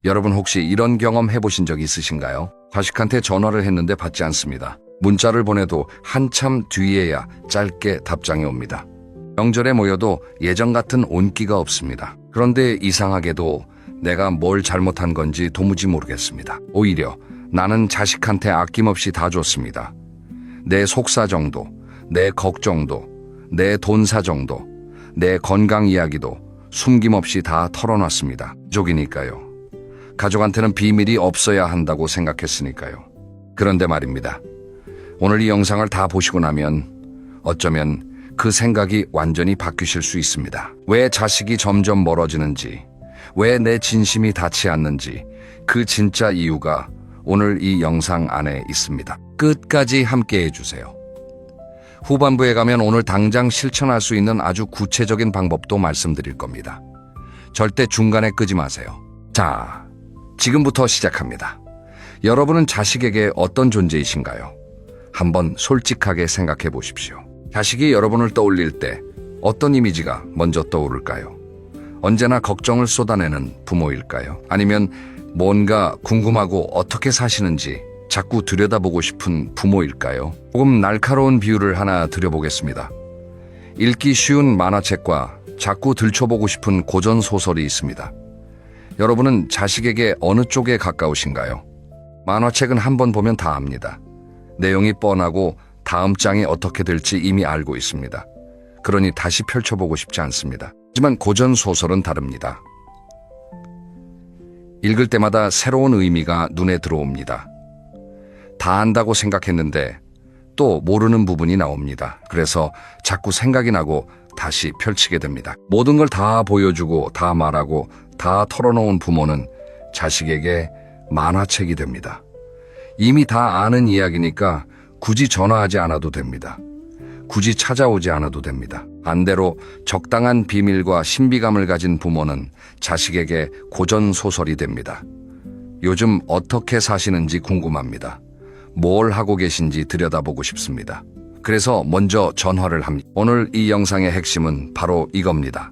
여러분 혹시 이런 경험 해보신 적 있으신가요? 자식한테 전화를 했는데 받지 않습니다. 문자를 보내도 한참 뒤에야 짧게 답장이 옵니다. 명절에 모여도 예전 같은 온기가 없습니다. 그런데 이상하게도 내가 뭘 잘못한 건지 도무지 모르겠습니다. 오히려 나는 자식한테 아낌없이 다 줬습니다. 내 속사정도, 내 걱정도, 내 돈사정도, 내 건강 이야기도 숨김없이 다 털어놨습니다. 가족이니까요. 가족한테는 비밀이 없어야 한다고 생각했으니까요. 그런데 말입니다. 오늘 이 영상을 다 보시고 나면 어쩌면 그 생각이 완전히 바뀌실 수 있습니다. 왜 자식이 점점 멀어지는지, 왜 내 진심이 닿지 않는지 그 진짜 이유가 오늘 이 영상 안에 있습니다. 끝까지 함께 해주세요. 후반부에 가면 오늘 당장 실천할 수 있는 아주 구체적인 방법도 말씀드릴 겁니다. 절대 중간에 끄지 마세요. 자, 지금부터 시작합니다. 여러분은 자식에게 어떤 존재이신가요? 한번 솔직하게 생각해 보십시오. 자식이 여러분을 떠올릴 때 어떤 이미지가 먼저 떠오를까요? 언제나 걱정을 쏟아내는 부모일까요? 아니면 뭔가 궁금하고 어떻게 사시는지 자꾸 들여다보고 싶은 부모일까요? 조금 날카로운 비유를 하나 드려보겠습니다. 읽기 쉬운 만화책과 자꾸 들춰보고 싶은 고전소설이 있습니다. 여러분은 자식에게 어느 쪽에 가까우신가요? 만화책은 한 번 보면 다 압니다. 내용이 뻔하고 다음 장이 어떻게 될지 이미 알고 있습니다. 그러니 다시 펼쳐보고 싶지 않습니다. 하지만 고전소설은 다릅니다. 읽을 때마다 새로운 의미가 눈에 들어옵니다. 다 안다고 생각했는데 또 모르는 부분이 나옵니다. 그래서 자꾸 생각이 나고 다시 펼치게 됩니다. 모든 걸 다 보여주고 다 말하고 다 털어놓은 부모는 자식에게 만화책이 됩니다. 이미 다 아는 이야기니까 굳이 전화하지 않아도 됩니다. 굳이 찾아오지 않아도 됩니다. 반대로 적당한 비밀과 신비감을 가진 부모는 자식에게 고전소설이 됩니다. 요즘 어떻게 사시는지 궁금합니다. 뭘 하고 계신지 들여다보고 싶습니다. 그래서 먼저 전화를 합니다. 오늘 이 영상의 핵심은 바로 이겁니다.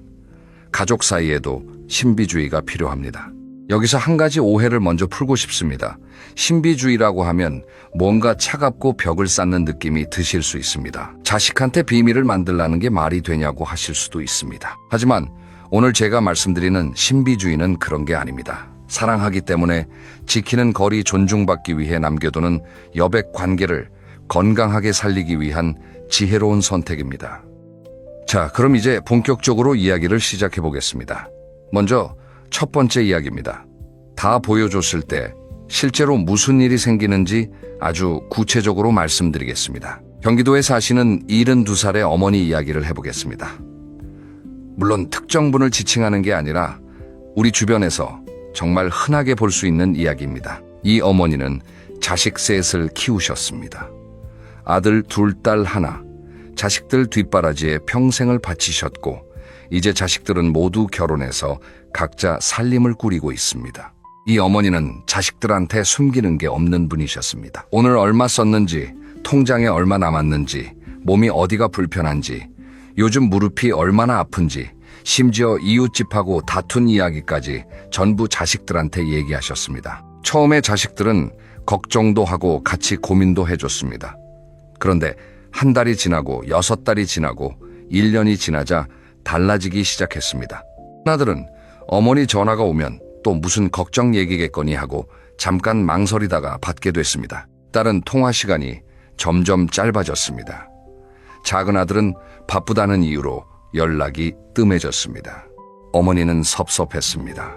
가족 사이에도 신비주의가 필요합니다. 여기서 한 가지 오해를 먼저 풀고 싶습니다. 신비주의라고 하면 뭔가 차갑고 벽을 쌓는 느낌이 드실 수 있습니다. 자식한테 비밀을 만들라는 게 말이 되냐고 하실 수도 있습니다. 하지만 오늘 제가 말씀드리는 신비주의는 그런 게 아닙니다. 사랑하기 때문에 지키는 거리 존중받기 위해 남겨두는 여백 관계를 건강하게 살리기 위한 지혜로운 선택입니다. 자, 그럼 이제 본격적으로 이야기를 시작해 보겠습니다. 먼저 첫 번째 이야기입니다. 다 보여줬을 때 실제로 무슨 일이 생기는지 아주 구체적으로 말씀드리겠습니다. 경기도에 사시는 72살의 어머니 이야기를 해보겠습니다. 물론 특정 분을 지칭하는 게 아니라 우리 주변에서 정말 흔하게 볼 수 있는 이야기입니다. 이 어머니는 자식 셋을 키우셨습니다. 아들 둘, 딸 하나. 자식들 뒷바라지에 평생을 바치셨고 이제 자식들은 모두 결혼해서 각자 살림을 꾸리고 있습니다. 이 어머니는 자식들한테 숨기는 게 없는 분이셨습니다. 오늘 얼마 썼는지, 통장에 얼마 남았는지, 몸이 어디가 불편한지, 요즘 무릎이 얼마나 아픈지, 심지어 이웃집하고 다툰 이야기까지 전부 자식들한테 얘기하셨습니다. 처음에 자식들은 걱정도 하고 같이 고민도 해줬습니다. 그런데 한 달이 지나고 6달이 지나고 1년이 지나자 달라지기 시작했습니다. 하나들은 어머니 전화가 오면 또 무슨 걱정 얘기겠거니 하고 잠깐 망설이다가 받게 됐습니다. 딸은 통화 시간이 점점 짧아졌습니다. 작은 아들은 바쁘다는 이유로 연락이 뜸해졌습니다. 어머니는 섭섭했습니다.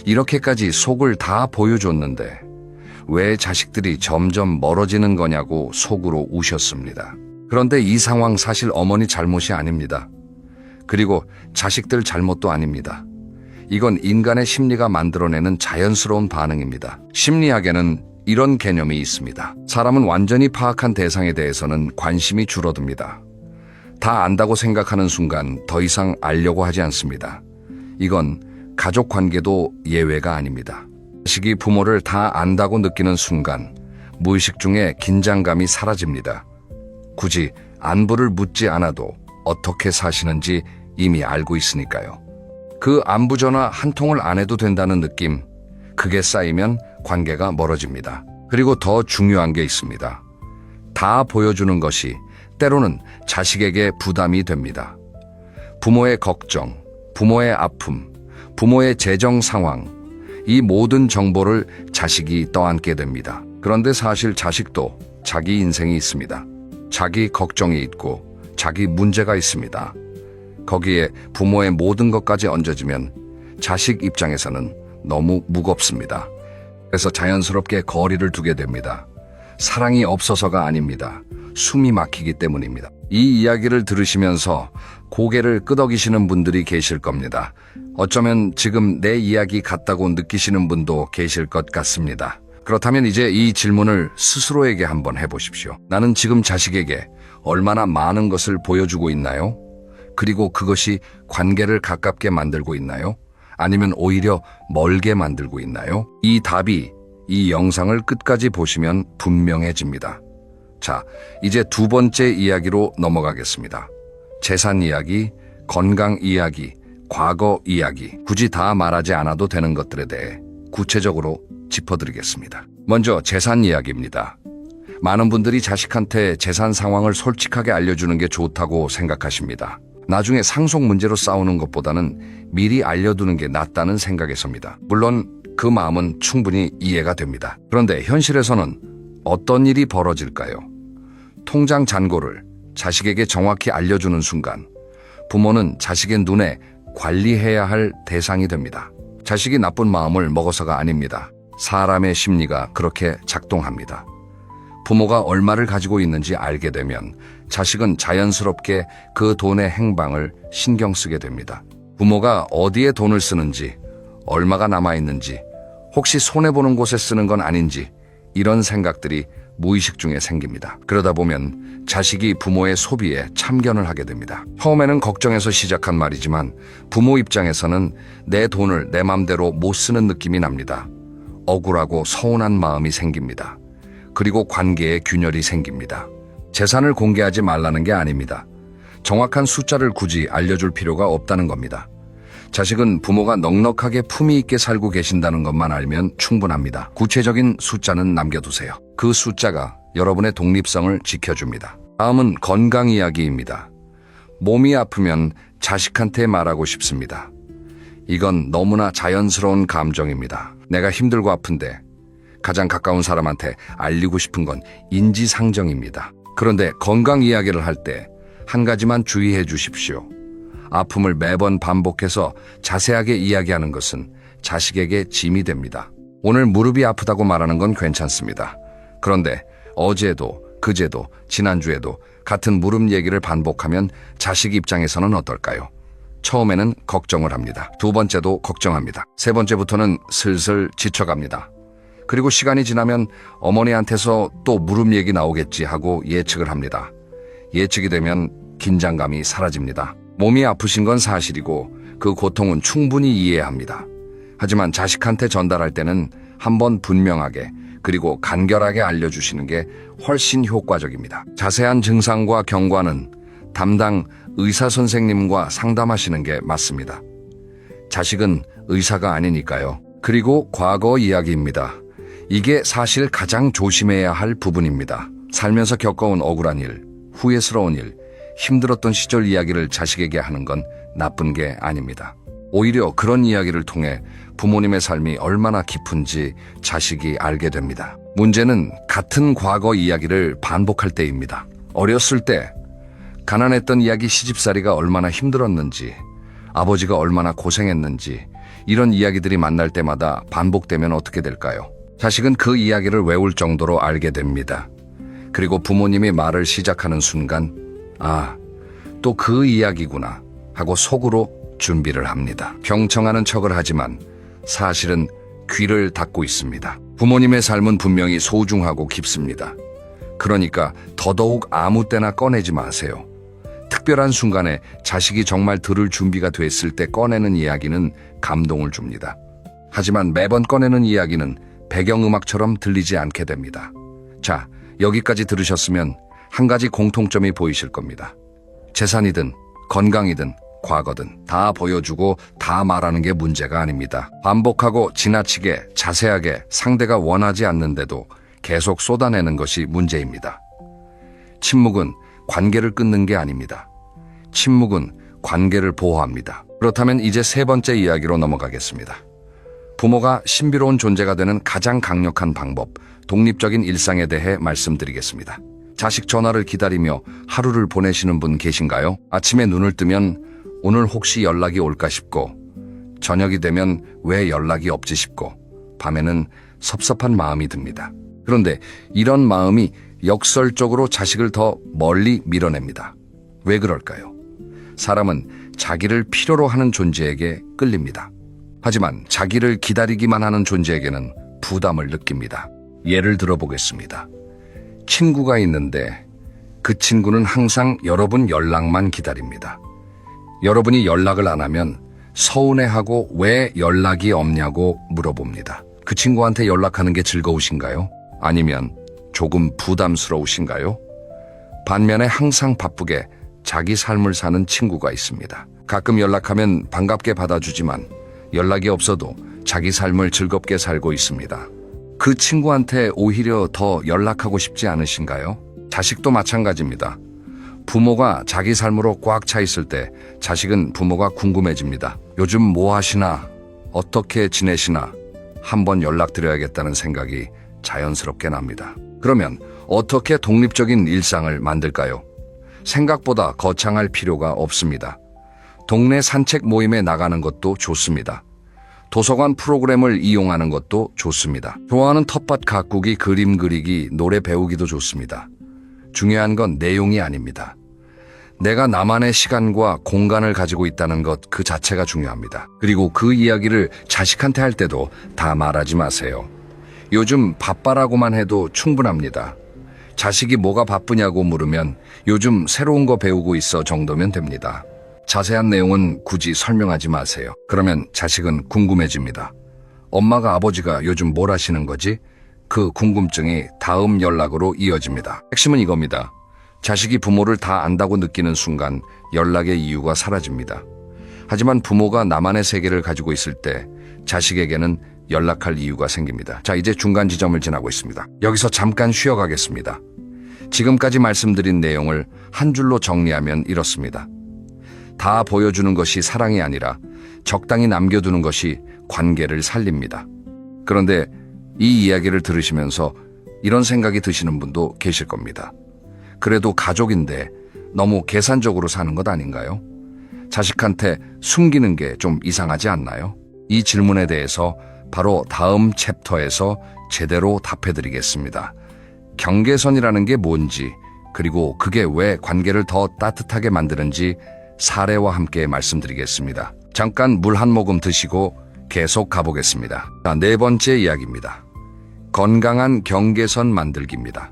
이렇게까지 속을 다 보여줬는데 왜 자식들이 점점 멀어지는 거냐고 속으로 우셨습니다. 그런데 이 상황 사실 어머니 잘못이 아닙니다. 그리고 자식들 잘못도 아닙니다. 이건 인간의 심리가 만들어내는 자연스러운 반응입니다. 심리학에는 이런 개념이 있습니다. 사람은 완전히 파악한 대상에 대해서는 관심이 줄어듭니다. 다 안다고 생각하는 순간 더 이상 알려고 하지 않습니다. 이건 가족 관계도 예외가 아닙니다. 자식이 부모를 다 안다고 느끼는 순간 무의식 중에 긴장감이 사라집니다. 굳이 안부를 묻지 않아도 어떻게 사시는지 이미 알고 있으니까요. 그 안부 전화 한 통을 안 해도 된다는 느낌, 그게 쌓이면 관계가 멀어집니다. 그리고 더 중요한 게 있습니다. 다 보여주는 것이 때로는 자식에게 부담이 됩니다. 부모의 걱정, 부모의 아픔, 부모의 재정 상황, 이 모든 정보를 자식이 떠안게 됩니다. 그런데 사실 자식도 자기 인생이 있습니다. 자기 걱정이 있고 자기 문제가 있습니다. 거기에 부모의 모든 것까지 얹어지면 자식 입장에서는 너무 무겁습니다. 그래서 자연스럽게 거리를 두게 됩니다. 사랑이 없어서가 아닙니다. 숨이 막히기 때문입니다. 이 이야기를 들으시면서 고개를 끄덕이시는 분들이 계실 겁니다. 어쩌면 지금 내 이야기 같다고 느끼시는 분도 계실 것 같습니다. 그렇다면 이제 이 질문을 스스로에게 한번 해보십시오. 나는 지금 자식에게 얼마나 많은 것을 보여주고 있나요? 그리고 그것이 관계를 가깝게 만들고 있나요? 아니면 오히려 멀게 만들고 있나요? 이 답이 이 영상을 끝까지 보시면 분명해집니다. 자, 이제 두 번째 이야기로 넘어가겠습니다. 재산 이야기, 건강 이야기, 과거 이야기, 굳이 다 말하지 않아도 되는 것들에 대해 구체적으로 짚어드리겠습니다. 먼저 재산 이야기입니다. 많은 분들이 자식한테 재산 상황을 솔직하게 알려주는 게 좋다고 생각하십니다. 나중에 상속 문제로 싸우는 것보다는 미리 알려두는 게 낫다는 생각에서입니다. 물론 그 마음은 충분히 이해가 됩니다. 그런데 현실에서는 어떤 일이 벌어질까요? 통장 잔고를 자식에게 정확히 알려주는 순간 부모는 자식의 눈에 관리해야 할 대상이 됩니다. 자식이 나쁜 마음을 먹어서가 아닙니다. 사람의 심리가 그렇게 작동합니다. 부모가 얼마를 가지고 있는지 알게 되면 자식은 자연스럽게 그 돈의 행방을 신경 쓰게 됩니다. 부모가 어디에 돈을 쓰는지, 얼마가 남아있는지, 혹시 손해보는 곳에 쓰는 건 아닌지 이런 생각들이 무의식 중에 생깁니다. 그러다 보면 자식이 부모의 소비에 참견을 하게 됩니다. 처음에는 걱정해서 시작한 말이지만 부모 입장에서는 내 돈을 내 맘대로 못 쓰는 느낌이 납니다. 억울하고 서운한 마음이 생깁니다. 그리고 관계에 균열이 생깁니다. 재산을 공개하지 말라는 게 아닙니다. 정확한 숫자를 굳이 알려줄 필요가 없다는 겁니다. 자식은 부모가 넉넉하게 품위 있게 살고 계신다는 것만 알면 충분합니다. 구체적인 숫자는 남겨두세요. 그 숫자가 여러분의 독립성을 지켜줍니다. 다음은 건강 이야기입니다. 몸이 아프면 자식한테 말하고 싶습니다. 이건 너무나 자연스러운 감정입니다. 내가 힘들고 아픈데 가장 가까운 사람한테 알리고 싶은 건 인지상정입니다. 그런데 건강 이야기를 할 때 한 가지만 주의해 주십시오. 아픔을 매번 반복해서 자세하게 이야기하는 것은 자식에게 짐이 됩니다. 오늘 무릎이 아프다고 말하는 건 괜찮습니다. 그런데 어제도, 그제도, 지난주에도 같은 무릎 얘기를 반복하면 자식 입장에서는 어떨까요? 처음에는 걱정을 합니다. 두 번째도 걱정합니다. 세 번째부터는 슬슬 지쳐갑니다. 그리고 시간이 지나면 어머니한테서 또 무릎 얘기 나오겠지 하고 예측을 합니다. 예측이 되면 긴장감이 사라집니다. 몸이 아프신 건 사실이고 그 고통은 충분히 이해합니다. 하지만 자식한테 전달할 때는 한번 분명하게 그리고 간결하게 알려주시는 게 훨씬 효과적입니다. 자세한 증상과 경과는 담당 의사 선생님과 상담하시는 게 맞습니다. 자식은 의사가 아니니까요. 그리고 과거 이야기입니다. 이게 사실 가장 조심해야 할 부분입니다. 살면서 겪어온 억울한 일, 후회스러운 일, 힘들었던 시절 이야기를 자식에게 하는 건 나쁜 게 아닙니다. 오히려 그런 이야기를 통해 부모님의 삶이 얼마나 깊은지 자식이 알게 됩니다. 문제는 같은 과거 이야기를 반복할 때입니다. 어렸을 때 가난했던 이야기, 시집살이가 얼마나 힘들었는지, 아버지가 얼마나 고생했는지 이런 이야기들이 만날 때마다 반복되면 어떻게 될까요? 자식은 그 이야기를 외울 정도로 알게 됩니다. 그리고 부모님이 말을 시작하는 순간 아, 또 그 이야기구나 하고 속으로 준비를 합니다. 경청하는 척을 하지만 사실은 귀를 닫고 있습니다. 부모님의 삶은 분명히 소중하고 깊습니다. 그러니까 더더욱 아무 때나 꺼내지 마세요. 특별한 순간에 자식이 정말 들을 준비가 됐을 때 꺼내는 이야기는 감동을 줍니다. 하지만 매번 꺼내는 이야기는 배경음악처럼 들리지 않게 됩니다. 자, 여기까지 들으셨으면 한 가지 공통점이 보이실 겁니다. 재산이든 건강이든 과거든 다 보여주고 다 말하는 게 문제가 아닙니다. 반복하고 지나치게 자세하게 상대가 원하지 않는데도 계속 쏟아내는 것이 문제입니다. 침묵은 관계를 끊는 게 아닙니다. 침묵은 관계를 보호합니다. 그렇다면 이제 세 번째 이야기로 넘어가겠습니다. 부모가 신비로운 존재가 되는 가장 강력한 방법, 독립적인 일상에 대해 말씀드리겠습니다. 자식 전화를 기다리며 하루를 보내시는 분 계신가요? 아침에 눈을 뜨면 오늘 혹시 연락이 올까 싶고, 저녁이 되면 왜 연락이 없지 싶고, 밤에는 섭섭한 마음이 듭니다. 그런데 이런 마음이 역설적으로 자식을 더 멀리 밀어냅니다. 왜 그럴까요? 사람은 자기를 필요로 하는 존재에게 끌립니다. 하지만 자기를 기다리기만 하는 존재에게는 부담을 느낍니다. 예를 들어보겠습니다. 친구가 있는데 그 친구는 항상 여러분 연락만 기다립니다. 여러분이 연락을 안 하면 서운해하고 왜 연락이 없냐고 물어봅니다. 그 친구한테 연락하는 게 즐거우신가요? 아니면 조금 부담스러우신가요? 반면에 항상 바쁘게 자기 삶을 사는 친구가 있습니다. 가끔 연락하면 반갑게 받아주지만 연락이 없어도 자기 삶을 즐겁게 살고 있습니다. 그 친구한테 오히려 더 연락하고 싶지 않으신가요? 자식도 마찬가지입니다. 부모가 자기 삶으로 꽉 차 있을 때 자식은 부모가 궁금해집니다. 요즘 뭐 하시나? 어떻게 지내시나? 한번 연락드려야겠다는 생각이 자연스럽게 납니다. 그러면 어떻게 독립적인 일상을 만들까요? 생각보다 거창할 필요가 없습니다. 동네 산책 모임에 나가는 것도 좋습니다. 도서관 프로그램을 이용하는 것도 좋습니다. 좋아하는 텃밭 가꾸기, 그림 그리기, 노래 배우기도 좋습니다. 중요한 건 내용이 아닙니다. 내가 나만의 시간과 공간을 가지고 있다는 것 그 자체가 중요합니다. 그리고 그 이야기를 자식한테 할 때도 다 말하지 마세요. 요즘 바빠라고만 해도 충분합니다. 자식이 뭐가 바쁘냐고 물으면 요즘 새로운 거 배우고 있어 정도면 됩니다. 자세한 내용은 굳이 설명하지 마세요. 그러면 자식은 궁금해집니다. 엄마가 아버지가 요즘 뭘 하시는 거지? 그 궁금증이 다음 연락으로 이어집니다. 핵심은 이겁니다. 자식이 부모를 다 안다고 느끼는 순간 연락의 이유가 사라집니다. 하지만 부모가 나만의 세계를 가지고 있을 때 자식에게는 연락할 이유가 생깁니다. 자, 이제 중간 지점을 지나고 있습니다. 여기서 잠깐 쉬어가겠습니다. 지금까지 말씀드린 내용을 한 줄로 정리하면 이렇습니다. 다 보여주는 것이 사랑이 아니라 적당히 남겨두는 것이 관계를 살립니다. 그런데 이 이야기를 들으시면서 이런 생각이 드시는 분도 계실 겁니다. 그래도 가족인데 너무 계산적으로 사는 것 아닌가요? 자식한테 숨기는 게 좀 이상하지 않나요? 이 질문에 대해서 바로 다음 챕터에서 제대로 답해드리겠습니다. 경계선이라는 게 뭔지, 그리고 그게 왜 관계를 더 따뜻하게 만드는지 사례와 함께 말씀드리겠습니다. 잠깐 물 한 모금 드시고 계속 가보겠습니다. 자, 네 번째 이야기입니다. 건강한 경계선 만들기입니다.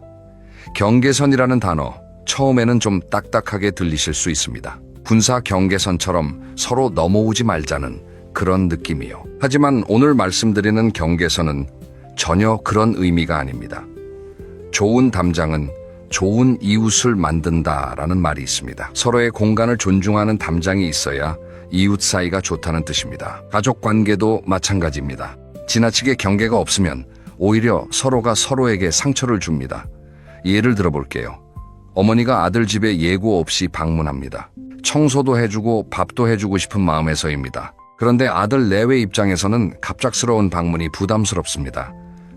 경계선이라는 단어, 처음에는 좀 딱딱하게 들리실 수 있습니다. 군사 경계선처럼 서로 넘어오지 말자는 그런 느낌이요. 하지만 오늘 말씀드리는 경계선은 전혀 그런 의미가 아닙니다. 좋은 담장은 좋은 이웃을 만든다라는 말이 있습니다. 서로의 공간을 존중하는 담장이 있어야 이웃 사이가 좋다는 뜻입니다. 가족 관계도 마찬가지입니다. 지나치게 경계가 없으면 오히려 서로가 서로에게 상처를 줍니다. 예를 들어볼게요. 어머니가 아들 집에 예고 없이 방문합니다. 청소도 해주고 밥도 해주고 싶은 마음에서입니다. 그런데 아들 내외 입장에서는 갑작스러운 방문이 부담스럽습니다.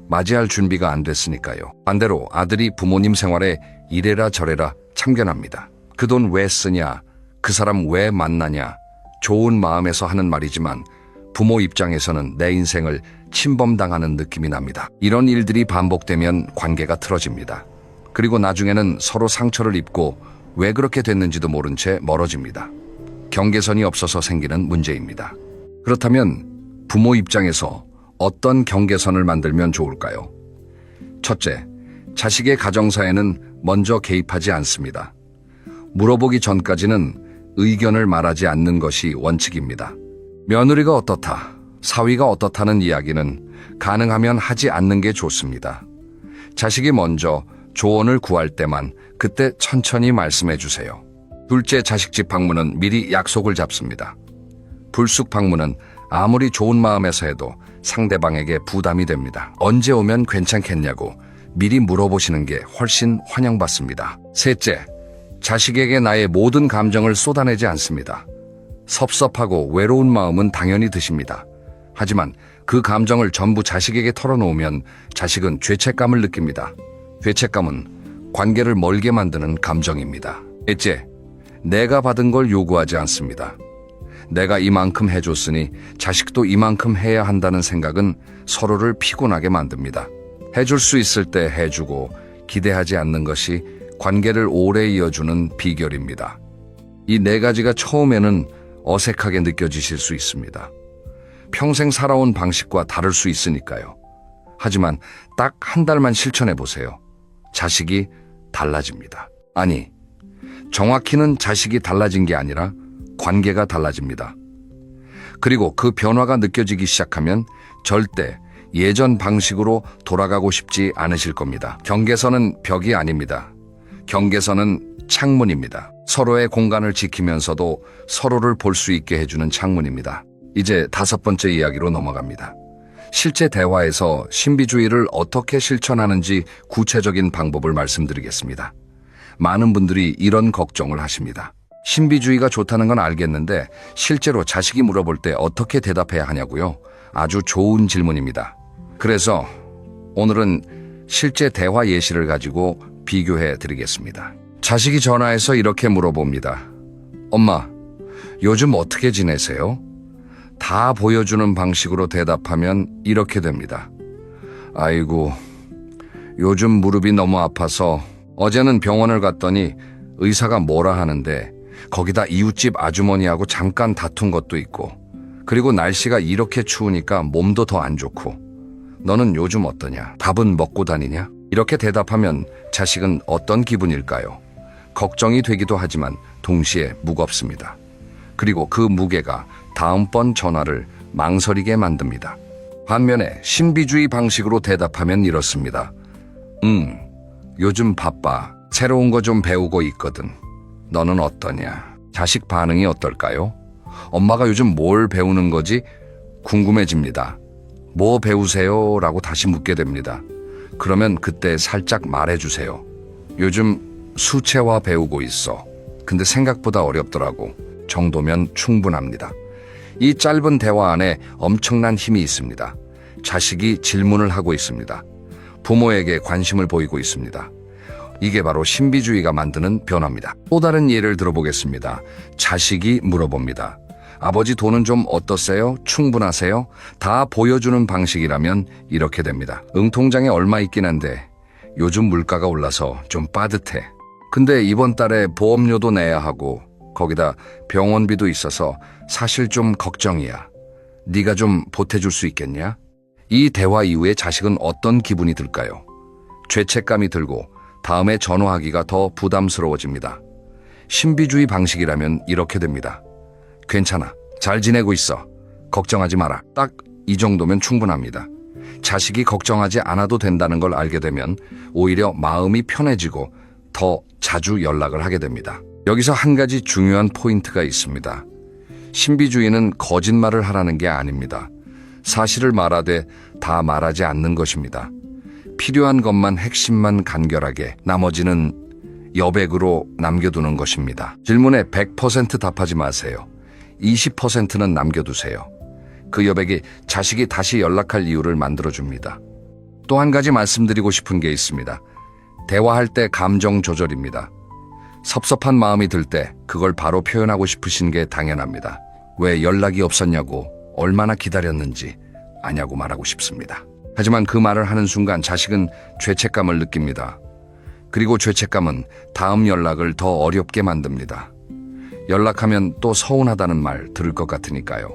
맞이할 준비가 안 됐으니까요. 반대로 아들이 부모님 생활에 이래라 저래라 참견합니다. 그 돈 왜 쓰냐? 그 사람 왜 만나냐? 좋은 마음에서 하는 말이지만 부모 입장에서는 내 인생을 침범당하는 느낌이 납니다. 이런 일들이 반복되면 관계가 틀어집니다. 그리고 나중에는 서로 상처를 입고 왜 그렇게 됐는지도 모른 채 멀어집니다. 경계선이 없어서 생기는 문제입니다. 그렇다면 부모 입장에서 어떤 경계선을 만들면 좋을까요? 첫째, 자식의 가정사에는 먼저 개입하지 않습니다. 물어보기 전까지는 의견을 말하지 않는 것이 원칙입니다. 며느리가 어떻다, 사위가 어떻다는 이야기는 가능하면 하지 않는 게 좋습니다. 자식이 먼저 조언을 구할 때만 그때 천천히 말씀해 주세요. 둘째, 자식집 방문은 미리 약속을 잡습니다. 불쑥 방문은 아무리 좋은 마음에서 해도 상대방에게 부담이 됩니다. 언제 오면 괜찮겠냐고 미리 물어보시는 게 훨씬 환영받습니다. 셋째, 자식에게 나의 모든 감정을 쏟아내지 않습니다. 섭섭하고 외로운 마음은 당연히 드십니다. 하지만 그 감정을 전부 자식에게 털어놓으면 자식은 죄책감을 느낍니다. 죄책감은 관계를 멀게 만드는 감정입니다. 넷째, 내가 받은 걸 요구하지 않습니다. 내가 이만큼 해줬으니 자식도 이만큼 해야 한다는 생각은 서로를 피곤하게 만듭니다. 해줄 수 있을 때 해주고 기대하지 않는 것이 관계를 오래 이어주는 비결입니다. 이 네 가지가 처음에는 어색하게 느껴지실 수 있습니다. 평생 살아온 방식과 다를 수 있으니까요. 하지만 딱 한 달만 실천해 보세요. 자식이 달라집니다. 아니, 정확히는 자식이 달라진 게 아니라 관계가 달라집니다. 그리고 그 변화가 느껴지기 시작하면 절대 예전 방식으로 돌아가고 싶지 않으실 겁니다. 경계선은 벽이 아닙니다. 경계선은 창문입니다. 서로의 공간을 지키면서도 서로를 볼 수 있게 해주는 창문입니다. 이제 다섯 번째 이야기로 넘어갑니다. 실제 대화에서 신비주의를 어떻게 실천하는지 구체적인 방법을 말씀드리겠습니다. 많은 분들이 이런 걱정을 하십니다. 신비주의가 좋다는 건 알겠는데 실제로 자식이 물어볼 때 어떻게 대답해야 하냐고요? 아주 좋은 질문입니다. 그래서 오늘은 실제 대화 예시를 가지고 비교해 드리겠습니다. 자식이 전화해서 이렇게 물어봅니다. 엄마, 요즘 어떻게 지내세요? 다 보여주는 방식으로 대답하면 이렇게 됩니다. 아이고, 요즘 무릎이 너무 아파서 어제는 병원을 갔더니 의사가 뭐라 하는데 거기다 이웃집 아주머니하고 잠깐 다툰 것도 있고 그리고 날씨가 이렇게 추우니까 몸도 더 안 좋고 너는 요즘 어떠냐? 밥은 먹고 다니냐? 이렇게 대답하면 자식은 어떤 기분일까요? 걱정이 되기도 하지만 동시에 무겁습니다. 그리고 그 무게가 다음번 전화를 망설이게 만듭니다. 반면에 신비주의 방식으로 대답하면 이렇습니다. 요즘 바빠. 새로운 거 좀 배우고 있거든. 너는 어떠냐? 자식 반응이 어떨까요? 엄마가 요즘 뭘 배우는 거지? 궁금해집니다. 뭐 배우세요? 라고 다시 묻게 됩니다. 그러면 그때 살짝 말해주세요. 요즘 수채화 배우고 있어. 근데 생각보다 어렵더라고. 정도면 충분합니다. 이 짧은 대화 안에 엄청난 힘이 있습니다. 자식이 질문을 하고 있습니다. 부모에게 관심을 보이고 있습니다. 이게 바로 신비주의가 만드는 변화입니다. 또 다른 예를 들어보겠습니다. 자식이 물어봅니다. 아버지 돈은 좀 어떠세요? 충분하세요? 다 보여주는 방식이라면 이렇게 됩니다. 통장에 얼마 있긴 한데 요즘 물가가 올라서 좀 빠듯해. 근데 이번 달에 보험료도 내야 하고 거기다 병원비도 있어서 사실 좀 걱정이야. 네가 좀 보태줄 수 있겠냐? 이 대화 이후에 자식은 어떤 기분이 들까요? 죄책감이 들고 다음에 전화하기가 더 부담스러워집니다. 신비주의 방식이라면 이렇게 됩니다. 괜찮아. 잘 지내고 있어. 걱정하지 마라. 딱 이 정도면 충분합니다. 자식이 걱정하지 않아도 된다는 걸 알게 되면 오히려 마음이 편해지고 더 자주 연락을 하게 됩니다. 여기서 한 가지 중요한 포인트가 있습니다. 신비주의는 거짓말을 하라는 게 아닙니다. 사실을 말하되 다 말하지 않는 것입니다. 필요한 것만 핵심만 간결하게 나머지는 여백으로 남겨두는 것입니다. 질문에 100% 답하지 마세요. 20%는 남겨두세요. 그 여백이 자식이 다시 연락할 이유를 만들어줍니다. 또 한 가지 말씀드리고 싶은 게 있습니다. 대화할 때 감정 조절입니다. 섭섭한 마음이 들 때 그걸 바로 표현하고 싶으신 게 당연합니다. 왜 연락이 없었냐고, 얼마나 기다렸는지 아냐고 말하고 싶습니다. 하지만 그 말을 하는 순간 자식은 죄책감을 느낍니다. 그리고 죄책감은 다음 연락을 더 어렵게 만듭니다. 연락하면 또 서운하다는 말 들을 것 같으니까요.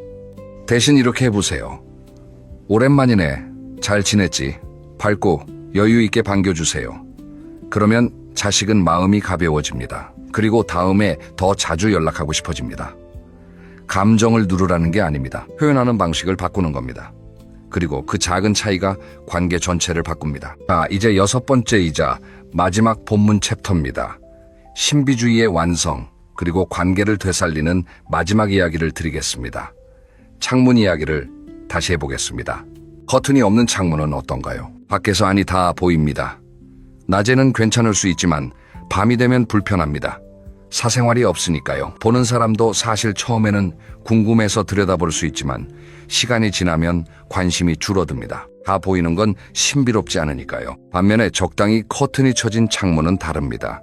대신 이렇게 해보세요. 오랜만이네. 잘 지냈지? 밝고 여유 있게 반겨주세요. 그러면 자식은 마음이 가벼워집니다. 그리고 다음에 더 자주 연락하고 싶어집니다. 감정을 누르라는 게 아닙니다. 표현하는 방식을 바꾸는 겁니다. 그리고 그 작은 차이가 관계 전체를 바꿉니다. 이제 여섯 번째이자 마지막 본문 챕터입니다. 신비주의의 완성, 그리고 관계를 되살리는 마지막 이야기를 드리겠습니다. 창문 이야기를 다시 해보겠습니다. 커튼이 없는 창문은 어떤가요? 밖에서 안이 다 보입니다. 낮에는 괜찮을 수 있지만 밤이 되면 불편합니다. 사생활이 없으니까요. 보는 사람도 사실 처음에는 궁금해서 들여다볼 수 있지만 시간이 지나면 관심이 줄어듭니다. 다 보이는 건 신비롭지 않으니까요. 반면에 적당히 커튼이 쳐진 창문은 다릅니다.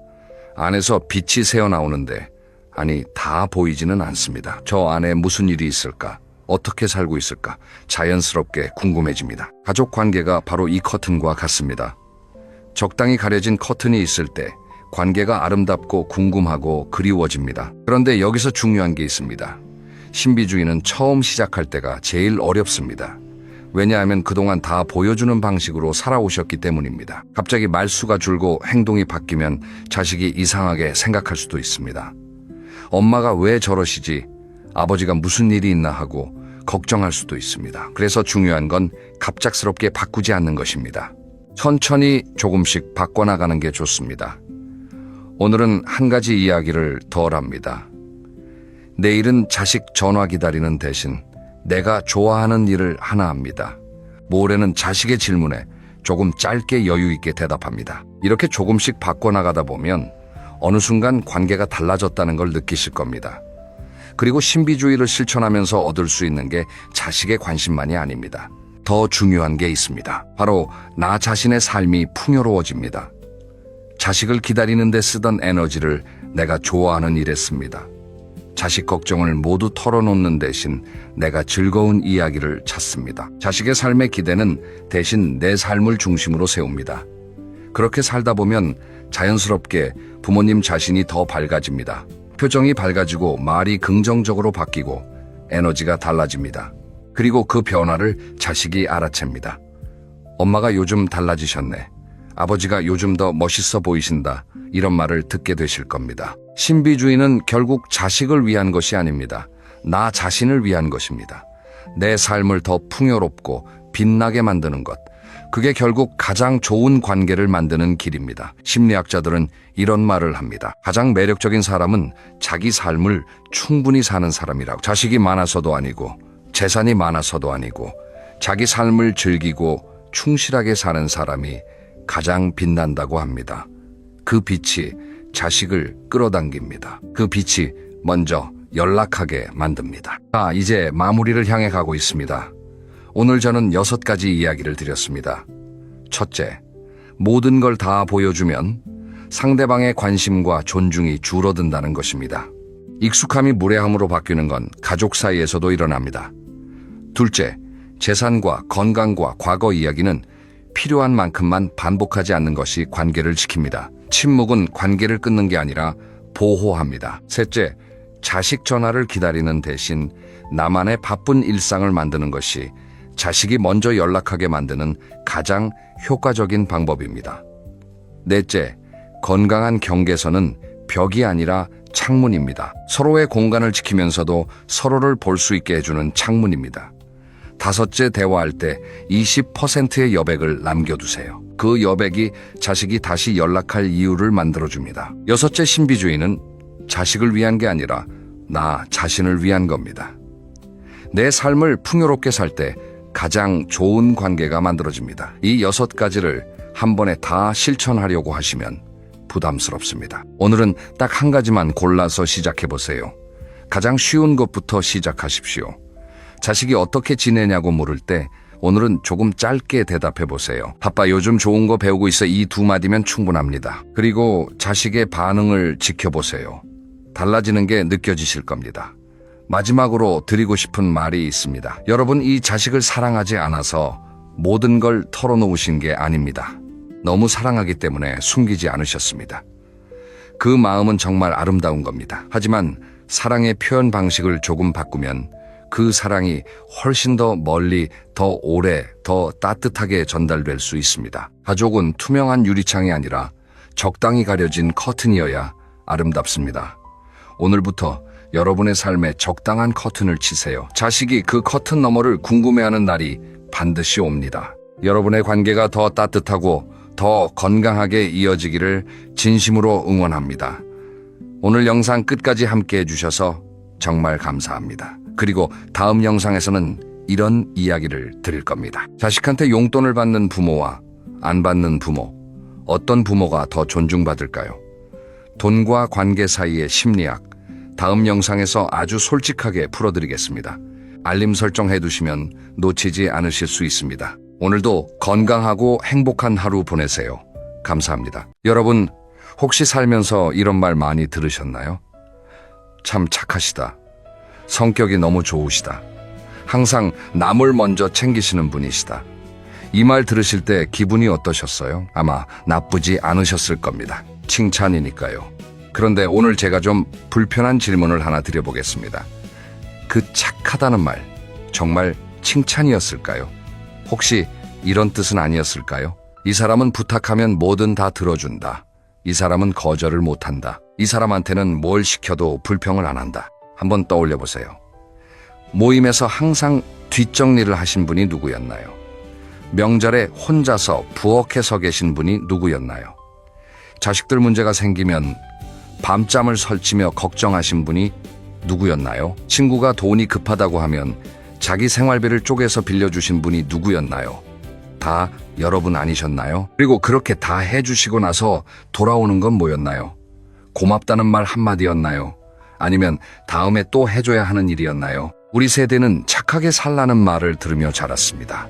안에서 빛이 새어나오는데 아니 다 보이지는 않습니다. 저 안에 무슨 일이 있을까? 어떻게 살고 있을까? 자연스럽게 궁금해집니다. 가족 관계가 바로 이 커튼과 같습니다. 적당히 가려진 커튼이 있을 때 관계가 아름답고 궁금하고 그리워집니다. 그런데 여기서 중요한 게 있습니다. 신비주의는 처음 시작할 때가 제일 어렵습니다. 왜냐하면 그동안 다 보여주는 방식으로 살아오셨기 때문입니다. 갑자기 말수가 줄고 행동이 바뀌면 자식이 이상하게 생각할 수도 있습니다. 엄마가 왜 저러시지? 아버지가 무슨 일이 있나 하고 걱정할 수도 있습니다. 그래서 중요한 건 갑작스럽게 바꾸지 않는 것입니다. 천천히 조금씩 바꿔나가는 게 좋습니다. 오늘은 한 가지 이야기를 덜 합니다. 내일은 자식 전화 기다리는 대신 내가 좋아하는 일을 하나 합니다. 모레는 자식의 질문에 조금 짧게 여유 있게 대답합니다. 이렇게 조금씩 바꿔나가다 보면 어느 순간 관계가 달라졌다는 걸 느끼실 겁니다. 그리고 신비주의를 실천하면서 얻을 수 있는 게 자식의 관심만이 아닙니다. 더 중요한 게 있습니다. 바로 나 자신의 삶이 풍요로워집니다. 자식을 기다리는 데 쓰던 에너지를 내가 좋아하는 일에 씁니다. 자식 걱정을 모두 털어놓는 대신 내가 즐거운 이야기를 찾습니다. 자식의 삶의 기대는 대신 내 삶을 중심으로 세웁니다. 그렇게 살다 보면 자연스럽게 부모님 자신이 더 밝아집니다. 표정이 밝아지고 말이 긍정적으로 바뀌고 에너지가 달라집니다. 그리고 그 변화를 자식이 알아챕니다. 엄마가 요즘 달라지셨네. 아버지가 요즘 더 멋있어 보이신다. 이런 말을 듣게 되실 겁니다. 신비주의는 결국 자식을 위한 것이 아닙니다. 나 자신을 위한 것입니다. 내 삶을 더 풍요롭고 빛나게 만드는 것. 그게 결국 가장 좋은 관계를 만드는 길입니다. 심리학자들은 이런 말을 합니다. 가장 매력적인 사람은 자기 삶을 충분히 사는 사람이라고. 자식이 많아서도 아니고 재산이 많아서도 아니고 자기 삶을 즐기고 충실하게 사는 사람이 가장 빛난다고 합니다. 그 빛이 자식을 끌어당깁니다. 그 빛이 먼저 연락하게 만듭니다. 이제 마무리를 향해 가고 있습니다. 오늘 저는 6가지 이야기를 드렸습니다. 첫째, 모든 걸 다 보여주면 상대방의 관심과 존중이 줄어든다는 것입니다. 익숙함이 무례함으로 바뀌는 건 가족 사이에서도 일어납니다. 둘째, 재산과 건강과 과거 이야기는 필요한 만큼만 반복하지 않는 것이 관계를 지킵니다. 침묵은 관계를 끊는 게 아니라 보호합니다. 셋째, 자식 전화를 기다리는 대신 나만의 바쁜 일상을 만드는 것이 자식이 먼저 연락하게 만드는 가장 효과적인 방법입니다. 넷째, 건강한 경계선은 벽이 아니라 창문입니다. 서로의 공간을 지키면서도 서로를 볼 수 있게 해주는 창문입니다. 다섯째, 대화할 때 20%의 여백을 남겨두세요. 그 여백이 자식이 다시 연락할 이유를 만들어줍니다. 여섯째, 신비주의는 자식을 위한 게 아니라 나 자신을 위한 겁니다. 내 삶을 풍요롭게 살 때 가장 좋은 관계가 만들어집니다. 이 6가지를 한 번에 다 실천하려고 하시면 부담스럽습니다. 오늘은 딱 한 가지만 골라서 시작해보세요. 가장 쉬운 것부터 시작하십시오. 자식이 어떻게 지내냐고 물을 때 오늘은 조금 짧게 대답해보세요. 아빠 요즘 좋은 거 배우고 있어. 이 2마디면 충분합니다. 그리고 자식의 반응을 지켜보세요. 달라지는 게 느껴지실 겁니다. 마지막으로 드리고 싶은 말이 있습니다. 여러분, 이 자식을 사랑하지 않아서 모든 걸 털어놓으신 게 아닙니다. 너무 사랑하기 때문에 숨기지 않으셨습니다. 그 마음은 정말 아름다운 겁니다. 하지만 사랑의 표현 방식을 조금 바꾸면 그 사랑이 훨씬 더 멀리, 더 오래, 더 따뜻하게 전달될 수 있습니다. 가족은 투명한 유리창이 아니라 적당히 가려진 커튼이어야 아름답습니다. 오늘부터 여러분의 삶에 적당한 커튼을 치세요. 자식이 그 커튼 너머를 궁금해하는 날이 반드시 옵니다. 여러분의 관계가 더 따뜻하고 더 건강하게 이어지기를 진심으로 응원합니다. 오늘 영상 끝까지 함께 해주셔서 정말 감사합니다. 그리고 다음 영상에서는 이런 이야기를 드릴 겁니다. 자식한테 용돈을 받는 부모와 안 받는 부모, 어떤 부모가 더 존중받을까요? 돈과 관계 사이의 심리학, 다음 영상에서 아주 솔직하게 풀어드리겠습니다. 알림 설정해 두시면 놓치지 않으실 수 있습니다. 오늘도 건강하고 행복한 하루 보내세요. 감사합니다. 여러분, 혹시 살면서 이런 말 많이 들으셨나요? 참 착하시다. 성격이 너무 좋으시다. 항상 남을 먼저 챙기시는 분이시다. 이 말 들으실 때 기분이 어떠셨어요? 아마 나쁘지 않으셨을 겁니다. 칭찬이니까요. 그런데 오늘 제가 좀 불편한 질문을 하나 드려보겠습니다. 그 착하다는 말, 정말 칭찬이었을까요? 혹시 이런 뜻은 아니었을까요? 이 사람은 부탁하면 뭐든 다 들어준다. 이 사람은 거절을 못한다. 이 사람한테는 뭘 시켜도 불평을 안 한다. 한번 떠올려 보세요. 모임에서 항상 뒷정리를 하신 분이 누구였나요? 명절에 혼자서 부엌에 서 계신 분이 누구였나요? 자식들 문제가 생기면 밤잠을 설치며 걱정하신 분이 누구였나요? 친구가 돈이 급하다고 하면 자기 생활비를 쪼개서 빌려주신 분이 누구였나요? 다 여러분 아니셨나요? 그리고 그렇게 다 해주시고 나서 돌아오는 건 뭐였나요? 고맙다는 말 한마디였나요? 아니면 다음에 또 해줘야 하는 일이었나요? 우리 세대는 착하게 살라는 말을 들으며 자랐습니다.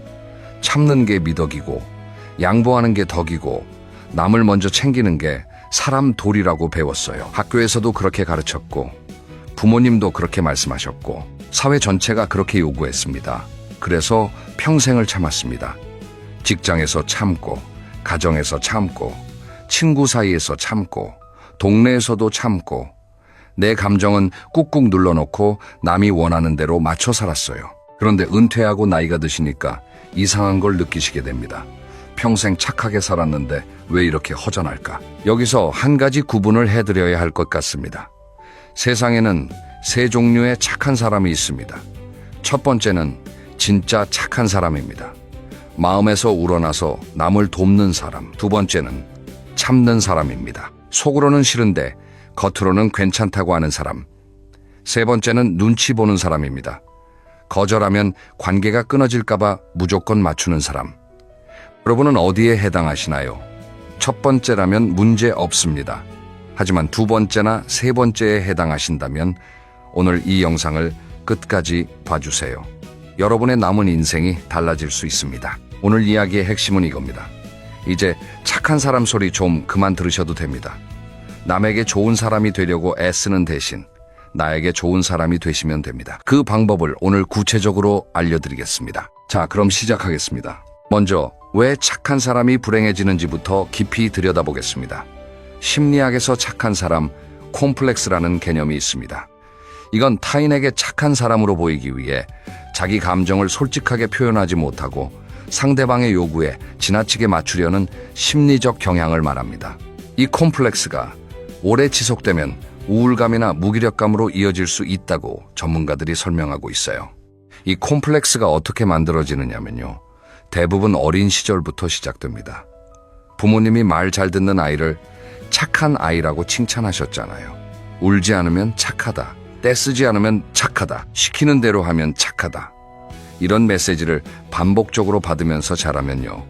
참는 게 미덕이고 양보하는 게 덕이고 남을 먼저 챙기는 게 사람 도리라고 배웠어요. 학교에서도 그렇게 가르쳤고 부모님도 그렇게 말씀하셨고 사회 전체가 그렇게 요구했습니다. 그래서 평생을 참았습니다. 직장에서 참고, 가정에서 참고, 친구 사이에서 참고, 동네에서도 참고, 내 감정은 꾹꾹 눌러놓고 남이 원하는 대로 맞춰 살았어요. 그런데 은퇴하고 나이가 드시니까 이상한 걸 느끼시게 됩니다. 평생 착하게 살았는데 왜 이렇게 허전할까? 여기서 한 가지 구분을 해드려야 할 것 같습니다. 세상에는 세 종류의 착한 사람이 있습니다. 첫 번째는 진짜 착한 사람입니다. 마음에서 우러나서 남을 돕는 사람. 두 번째는 참는 사람입니다. 속으로는 싫은데 겉으로는 괜찮다고 하는 사람. 세 번째는 눈치 보는 사람입니다. 거절하면 관계가 끊어질까봐 무조건 맞추는 사람. 여러분은 어디에 해당하시나요? 첫 번째라면 문제 없습니다. 하지만 두 번째나 세 번째에 해당하신다면 오늘 이 영상을 끝까지 봐주세요. 여러분의 남은 인생이 달라질 수 있습니다. 오늘 이야기의 핵심은 이겁니다. 이제 착한 사람 소리 좀 그만 들으셔도 됩니다. 남에게 좋은 사람이 되려고 애쓰는 대신 나에게 좋은 사람이 되시면 됩니다. 그 방법을 오늘 구체적으로 알려드리겠습니다. 자, 그럼 시작하겠습니다. 먼저 왜 착한 사람이 불행해지는지부터 깊이 들여다보겠습니다. 심리학에서 착한 사람, 콤플렉스라는 개념이 있습니다. 이건 타인에게 착한 사람으로 보이기 위해 자기 감정을 솔직하게 표현하지 못하고 상대방의 요구에 지나치게 맞추려는 심리적 경향을 말합니다. 이 콤플렉스가 오래 지속되면 우울감이나 무기력감으로 이어질 수 있다고 전문가들이 설명하고 있어요. 이 콤플렉스가 어떻게 만들어지느냐면요. 대부분 어린 시절부터 시작됩니다. 부모님이 말 잘 듣는 아이를 착한 아이라고 칭찬하셨잖아요. 울지 않으면 착하다. 떼쓰지 않으면 착하다. 시키는 대로 하면 착하다. 이런 메시지를 반복적으로 받으면서 자라면요.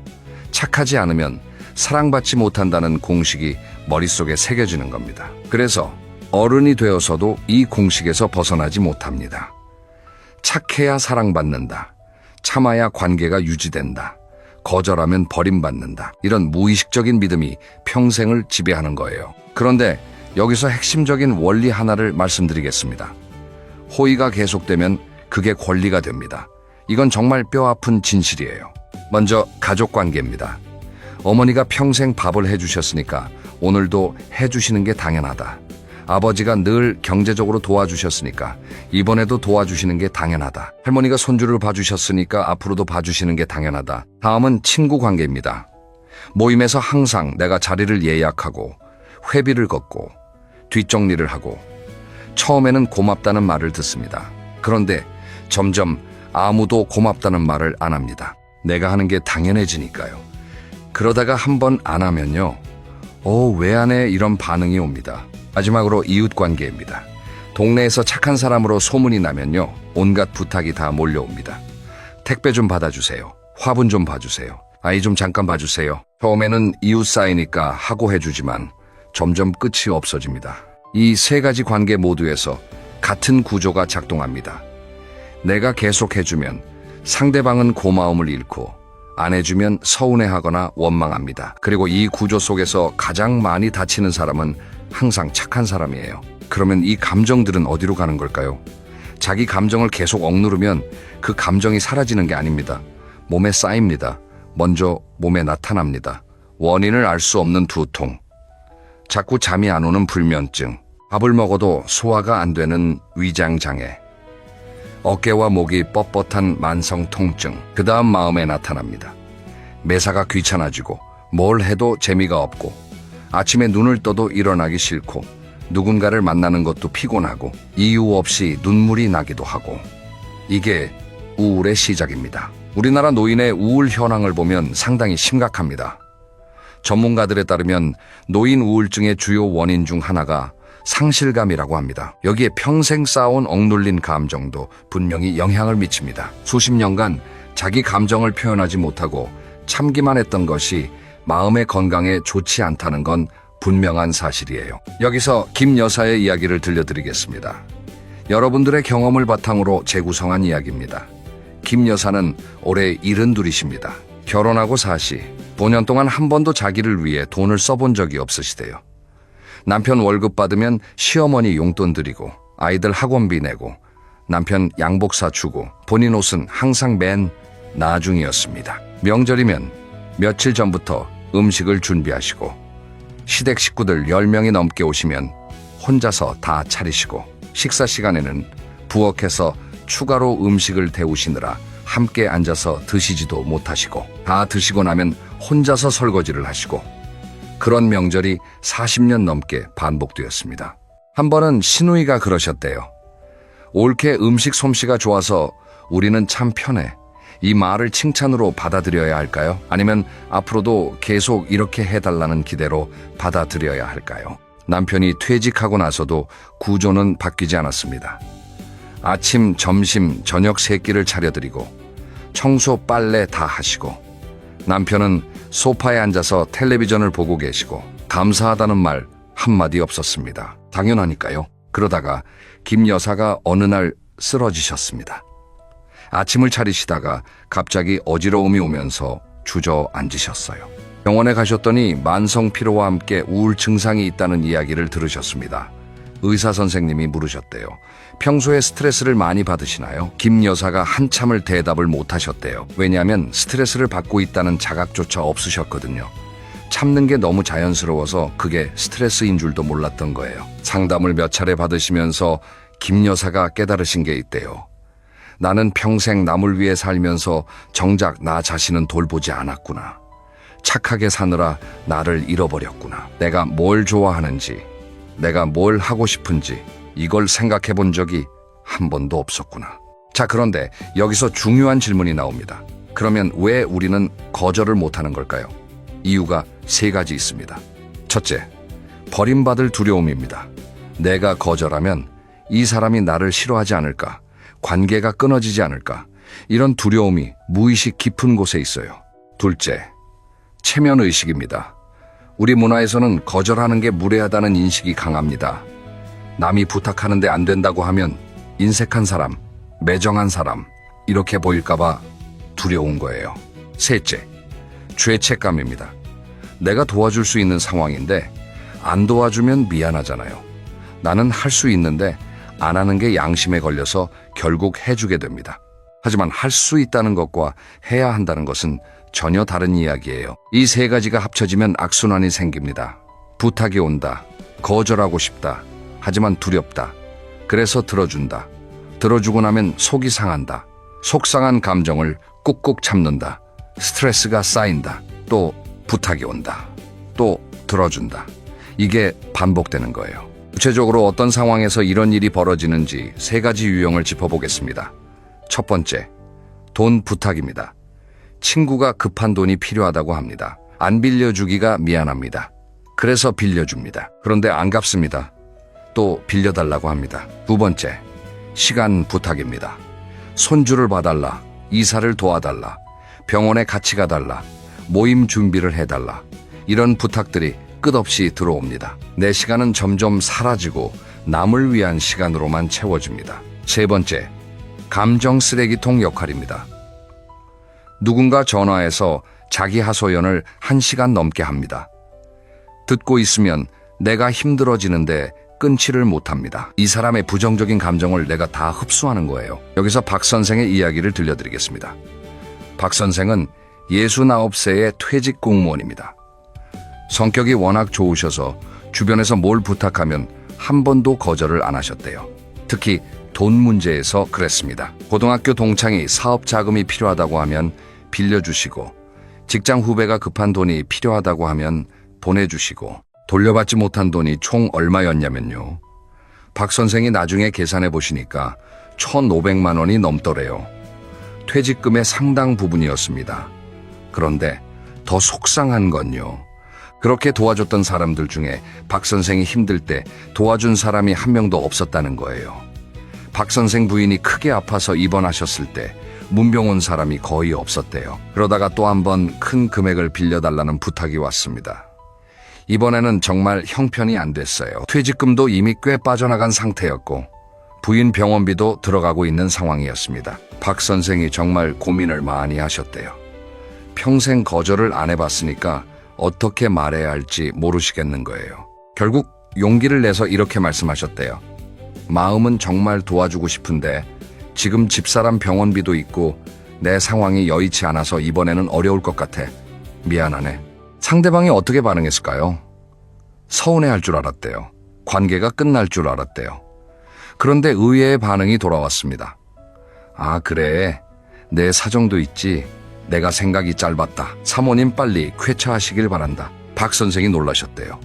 착하지 않으면 사랑받지 못한다는 공식이 머릿속에 새겨지는 겁니다. 그래서 어른이 되어서도 이 공식에서 벗어나지 못합니다. 착해야 사랑받는다. 참아야 관계가 유지된다. 거절하면 버림받는다. 이런 무의식적인 믿음이 평생을 지배하는 거예요. 그런데 여기서 핵심적인 원리 하나를 말씀드리겠습니다. 호의가 계속되면 그게 권리가 됩니다. 이건 정말 뼈아픈 진실이에요. 먼저 가족관계입니다. 어머니가 평생 밥을 해주셨으니까 오늘도 해주시는 게 당연하다. 아버지가 늘 경제적으로 도와주셨으니까 이번에도 도와주시는 게 당연하다. 할머니가 손주를 봐주셨으니까 앞으로도 봐주시는 게 당연하다. 다음은 친구 관계입니다. 모임에서 항상 내가 자리를 예약하고 회비를 걷고 뒷정리를 하고 처음에는 고맙다는 말을 듣습니다. 그런데 점점 아무도 고맙다는 말을 안 합니다. 내가 하는 게 당연해지니까요. 그러다가 한 번 안 하면요. 왜 안 해? 이런 반응이 옵니다. 마지막으로 이웃관계입니다. 동네에서 착한 사람으로 소문이 나면요, 온갖 부탁이 다 몰려옵니다. 택배 좀 받아주세요. 화분 좀 봐주세요. 아이 좀 잠깐 봐주세요. 처음에는 이웃 사이니까 하고 해주지만 점점 끝이 없어집니다. 이 세 가지 관계 모두에서 같은 구조가 작동합니다. 내가 계속 해주면 상대방은 고마움을 잃고 안 해주면 서운해하거나 원망합니다. 그리고 이 구조 속에서 가장 많이 다치는 사람은 항상 착한 사람이에요. 그러면 이 감정들은 어디로 가는 걸까요? 자기 감정을 계속 억누르면 그 감정이 사라지는 게 아닙니다. 몸에 쌓입니다. 먼저 몸에 나타납니다. 원인을 알 수 없는 두통, 자꾸 잠이 안 오는 불면증, 밥을 먹어도 소화가 안 되는 위장장애, 어깨와 목이 뻣뻣한 만성 통증, 그 다음 마음에 나타납니다. 매사가 귀찮아지고 뭘 해도 재미가 없고 아침에 눈을 떠도 일어나기 싫고 누군가를 만나는 것도 피곤하고 이유 없이 눈물이 나기도 하고, 이게 우울의 시작입니다. 우리나라 노인의 우울 현황을 보면 상당히 심각합니다. 전문가들에 따르면 노인 우울증의 주요 원인 중 하나가 상실감이라고 합니다. 여기에 평생 쌓아온 억눌린 감정도 분명히 영향을 미칩니다. 수십 년간 자기 감정을 표현하지 못하고 참기만 했던 것이 마음의 건강에 좋지 않다는 건 분명한 사실이에요. 여기서 김 여사의 이야기를 들려드리겠습니다. 여러분들의 경험을 바탕으로 재구성한 이야기입니다. 김 여사는 올해 72이십니다. 결혼하고 사시, 5년 동안 한 번도 자기를 위해 돈을 써본 적이 없으시대요. 남편 월급 받으면 시어머니 용돈 드리고 아이들 학원비 내고 남편 양복 사주고 본인 옷은 항상 맨 나중이었습니다. 명절이면 며칠 전부터 음식을 준비하시고 시댁 식구들 10명이 넘게 오시면 혼자서 다 차리시고 식사 시간에는 부엌에서 추가로 음식을 데우시느라 함께 앉아서 드시지도 못하시고 다 드시고 나면 혼자서 설거지를 하시고, 그런 명절이 40년 넘게 반복되었습니다. 한 번은 시누이가 그러셨대요. 올케 음식 솜씨가 좋아서 우리는 참 편해. 이 말을 칭찬으로 받아들여야 할까요? 아니면 앞으로도 계속 이렇게 해달라는 기대로 받아들여야 할까요? 남편이 퇴직하고 나서도 구조는 바뀌지 않았습니다. 아침, 점심, 저녁 세 끼를 차려드리고 청소, 빨래 다 하시고, 남편은 소파에 앉아서 텔레비전을 보고 계시고 감사하다는 말 한마디 없었습니다. 당연하니까요. 그러다가 김 여사가 어느 날 쓰러지셨습니다. 아침을 차리시다가 갑자기 어지러움이 오면서 주저앉으셨어요. 병원에 가셨더니 만성 피로와 함께 우울 증상이 있다는 이야기를 들으셨습니다. 의사 선생님이 물으셨대요. 평소에 스트레스를 많이 받으시나요? 김 여사가 한참을 대답을 못하셨대요. 왜냐하면 스트레스를 받고 있다는 자각조차 없으셨거든요. 참는 게 너무 자연스러워서 그게 스트레스인 줄도 몰랐던 거예요. 상담을 몇 차례 받으시면서 김 여사가 깨달으신 게 있대요. 나는 평생 남을 위해 살면서 정작 나 자신은 돌보지 않았구나. 착하게 사느라 나를 잃어버렸구나. 내가 뭘 좋아하는지, 내가 뭘 하고 싶은지 이걸 생각해 본 적이 한 번도 없었구나. 자, 그런데 여기서 중요한 질문이 나옵니다. 그러면 왜 우리는 거절을 못하는 걸까요? 이유가 세 가지 있습니다. 첫째, 버림받을 두려움입니다. 내가 거절하면 이 사람이 나를 싫어하지 않을까, 관계가 끊어지지 않을까, 이런 두려움이 무의식 깊은 곳에 있어요. 둘째, 체면의식입니다. 우리 문화에서는 거절하는 게 무례하다는 인식이 강합니다. 남이 부탁하는데 안 된다고 하면 인색한 사람, 매정한 사람, 이렇게 보일까봐 두려운 거예요. 셋째, 죄책감입니다. 내가 도와줄 수 있는 상황인데 안 도와주면 미안하잖아요. 나는 할 수 있는데 안 하는 게 양심에 걸려서 결국 해주게 됩니다. 하지만 할 수 있다는 것과 해야 한다는 것은 전혀 다른 이야기예요. 이 세 가지가 합쳐지면 악순환이 생깁니다. 부탁이 온다. 거절하고 싶다. 하지만 두렵다. 그래서 들어준다. 들어주고 나면 속이 상한다. 속상한 감정을 꾹꾹 참는다. 스트레스가 쌓인다. 또 부탁이 온다. 또 들어준다. 이게 반복되는 거예요. 구체적으로 어떤 상황에서 이런 일이 벌어지는지 세 가지 유형을 짚어보겠습니다. 첫 번째, 돈 부탁입니다. 친구가 급한 돈이 필요하다고 합니다. 안 빌려주기가 미안합니다. 그래서 빌려줍니다. 그런데 안 갚습니다. 또 빌려달라고 합니다. 두 번째, 시간 부탁입니다. 손주를 봐달라, 이사를 도와달라, 병원에 같이 가달라, 모임 준비를 해달라. 이런 부탁들이 끝없이 들어옵니다. 내 시간은 점점 사라지고 남을 위한 시간으로만 채워집니다. 세 번째, 감정 쓰레기통 역할입니다. 누군가 전화해서 자기 하소연을 1시간 넘게 합니다. 듣고 있으면 내가 힘들어지는데 끊지를 못합니다. 이 사람의 부정적인 감정을 내가 다 흡수하는 거예요. 여기서 박 선생의 이야기를 들려드리겠습니다. 박 선생은 69세의 퇴직 공무원입니다. 성격이 워낙 좋으셔서 주변에서 뭘 부탁하면 한 번도 거절을 안 하셨대요. 특히 돈 문제에서 그랬습니다. 고등학교 동창이 사업 자금이 필요하다고 하면 빌려주시고, 직장 후배가 급한 돈이 필요하다고 하면 보내주시고, 돌려받지 못한 돈이 총 얼마였냐면요. 박 선생이 나중에 계산해 보시니까 1,500만 원이 넘더래요. 퇴직금의 상당 부분이었습니다. 그런데 더 속상한 건요. 그렇게 도와줬던 사람들 중에 박 선생이 힘들 때 도와준 사람이 한 명도 없었다는 거예요. 박 선생 부인이 크게 아파서 입원하셨을 때 문병 온 사람이 거의 없었대요. 그러다가 또 한 번 큰 금액을 빌려달라는 부탁이 왔습니다. 이번에는 정말 형편이 안 됐어요. 퇴직금도 이미 꽤 빠져나간 상태였고 부인 병원비도 들어가고 있는 상황이었습니다. 박 선생이 정말 고민을 많이 하셨대요. 평생 거절을 안 해봤으니까 어떻게 말해야 할지 모르시겠는 거예요. 결국 용기를 내서 이렇게 말씀하셨대요. 마음은 정말 도와주고 싶은데 지금 집사람 병원비도 있고 내 상황이 여의치 않아서 이번에는 어려울 것 같아. 미안하네. 상대방이 어떻게 반응했을까요? 서운해할 줄 알았대요. 관계가 끝날 줄 알았대요. 그런데 의외의 반응이 돌아왔습니다. 아, 그래. 내 사정도 있지. 내가 생각이 짧았다. 사모님 빨리 쾌차하시길 바란다. 박 선생이 놀라셨대요.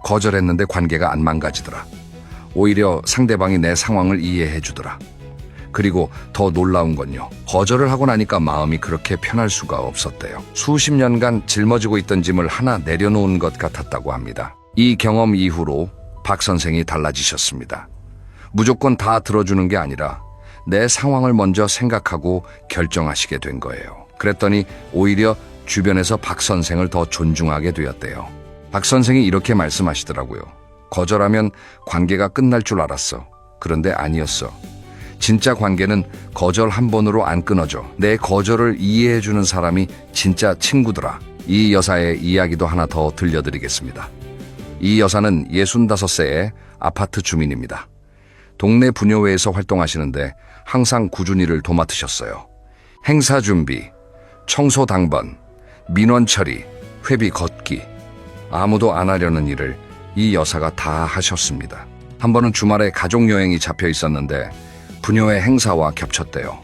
거절했는데 관계가 안 망가지더라. 오히려 상대방이 내 상황을 이해해 주더라. 그리고 더 놀라운 건요. 거절을 하고 나니까 마음이 그렇게 편할 수가 없었대요. 수십 년간 짊어지고 있던 짐을 하나 내려놓은 것 같았다고 합니다. 이 경험 이후로 박 선생이 달라지셨습니다. 무조건 다 들어주는 게 아니라 내 상황을 먼저 생각하고 결정하시게 된 거예요. 그랬더니 오히려 주변에서 박 선생을 더 존중하게 되었대요. 박 선생이 이렇게 말씀하시더라고요. 거절하면 관계가 끝날 줄 알았어. 그런데 아니었어. 진짜 관계는 거절 한 번으로 안 끊어져. 내 거절을 이해해주는 사람이 진짜 친구더라. 이 여사의 이야기도 하나 더 들려드리겠습니다. 이 여사는 65세의 아파트 주민입니다. 동네 부녀회에서 활동하시는데 항상 꾸준히 일을 도맡으셨어요. 행사 준비, 청소 당번, 민원 처리, 회비 걷기, 아무도 안 하려는 일을 이 여사가 다 하셨습니다. 한 번은 주말에 가족여행이 잡혀 있었는데 부녀회 행사와 겹쳤대요.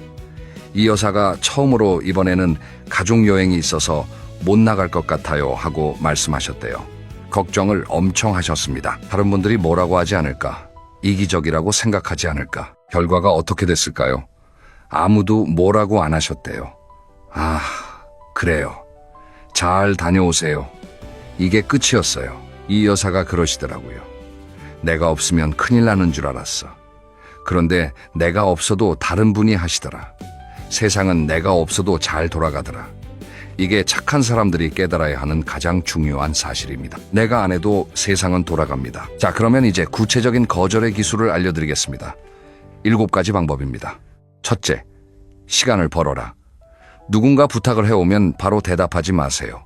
이 여사가 처음으로 이번에는 가족여행이 있어서 못 나갈 것 같아요 하고 말씀하셨대요. 걱정을 엄청 하셨습니다. 다른 분들이 뭐라고 하지 않을까? 이기적이라고 생각하지 않을까? 결과가 어떻게 됐을까요? 아무도 뭐라고 안 하셨대요. 아, 그래요. 잘 다녀오세요. 이게 끝이었어요. 이 여사가 그러시더라고요. 내가 없으면 큰일 나는 줄 알았어. 그런데 내가 없어도 다른 분이 하시더라. 세상은 내가 없어도 잘 돌아가더라. 이게 착한 사람들이 깨달아야 하는 가장 중요한 사실입니다. 내가 안 해도 세상은 돌아갑니다. 자, 그러면 이제 구체적인 거절의 기술을 알려드리겠습니다. 7가지 방법입니다. 첫째, 시간을 벌어라. 누군가 부탁을 해오면 바로 대답하지 마세요.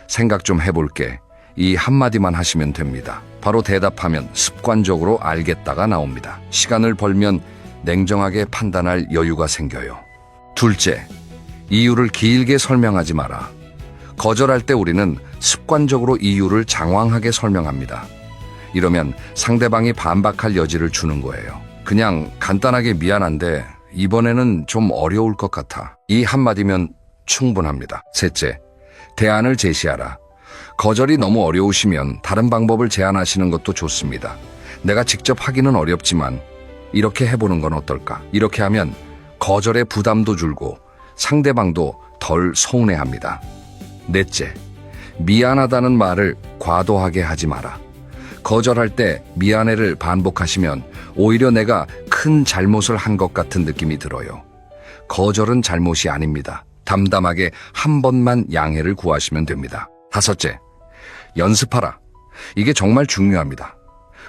생각 좀 해볼게. 이 한마디만 하시면 됩니다. 바로 대답하면 습관적으로 알겠다가 나옵니다. 시간을 벌면 냉정하게 판단할 여유가 생겨요. 둘째, 이유를 길게 설명하지 마라. 거절할 때 우리는 습관적으로 이유를 장황하게 설명합니다. 이러면 상대방이 반박할 여지를 주는 거예요. 그냥 간단하게 미안한데 이번에는 좀 어려울 것 같아. 이 한마디면 충분합니다. 셋째, 대안을 제시하라. 거절이 너무 어려우시면 다른 방법을 제안하시는 것도 좋습니다. 내가 직접 하기는 어렵지만 이렇게 해보는 건 어떨까? 이렇게 하면 거절의 부담도 줄고 상대방도 덜 서운해합니다. 넷째, 미안하다는 말을 과도하게 하지 마라. 거절할 때 미안해를 반복하시면 오히려 내가 큰 잘못을 한 것 같은 느낌이 들어요. 거절은 잘못이 아닙니다. 담담하게 한 번만 양해를 구하시면 됩니다. 다섯째, 연습하라. 이게 정말 중요합니다.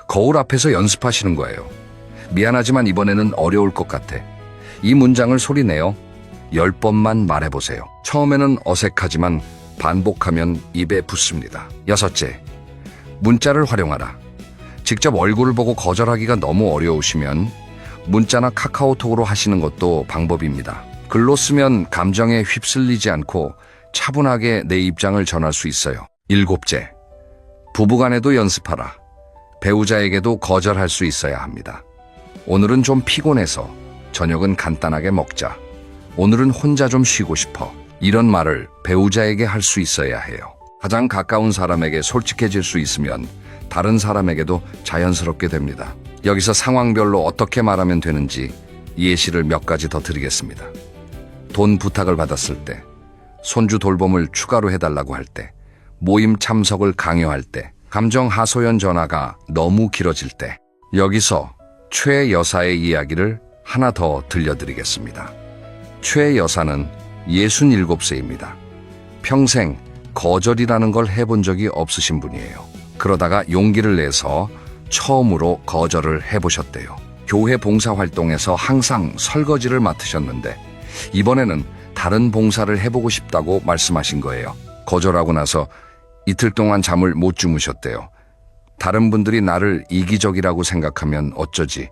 거울 앞에서 연습하시는 거예요. 미안하지만 이번에는 어려울 것 같아. 이 문장을 소리내어 10번만 말해보세요. 처음에는 어색하지만 반복하면 입에 붙습니다. 여섯째, 문자를 활용하라. 직접 얼굴을 보고 거절하기가 너무 어려우시면 문자나 카카오톡으로 하시는 것도 방법입니다. 글로 쓰면 감정에 휩쓸리지 않고 차분하게 내 입장을 전할 수 있어요. 일곱째, 부부간에도 연습하라. 배우자에게도 거절할 수 있어야 합니다. 오늘은 좀 피곤해서 저녁은 간단하게 먹자. 오늘은 혼자 좀 쉬고 싶어. 이런 말을 배우자에게 할 수 있어야 해요. 가장 가까운 사람에게 솔직해질 수 있으면 다른 사람에게도 자연스럽게 됩니다. 여기서 상황별로 어떻게 말하면 되는지 예시를 몇 가지 더 드리겠습니다. 돈 부탁을 받았을 때, 손주 돌봄을 추가로 해달라고 할 때, 모임 참석을 강요할 때, 감정 하소연 전화가 너무 길어질 때, 여기서 최 여사의 이야기를 하나 더 들려드리겠습니다. 최 여사는 67세입니다. 평생 거절이라는 걸 해본 적이 없으신 분이에요. 그러다가 용기를 내서 처음으로 거절을 해보셨대요. 교회 봉사활동에서 항상 설거지를 맡으셨는데 이번에는 다른 봉사를 해보고 싶다고 말씀하신 거예요. 거절하고 나서 이틀 동안 잠을 못 주무셨대요. 다른 분들이 나를 이기적이라고 생각하면 어쩌지,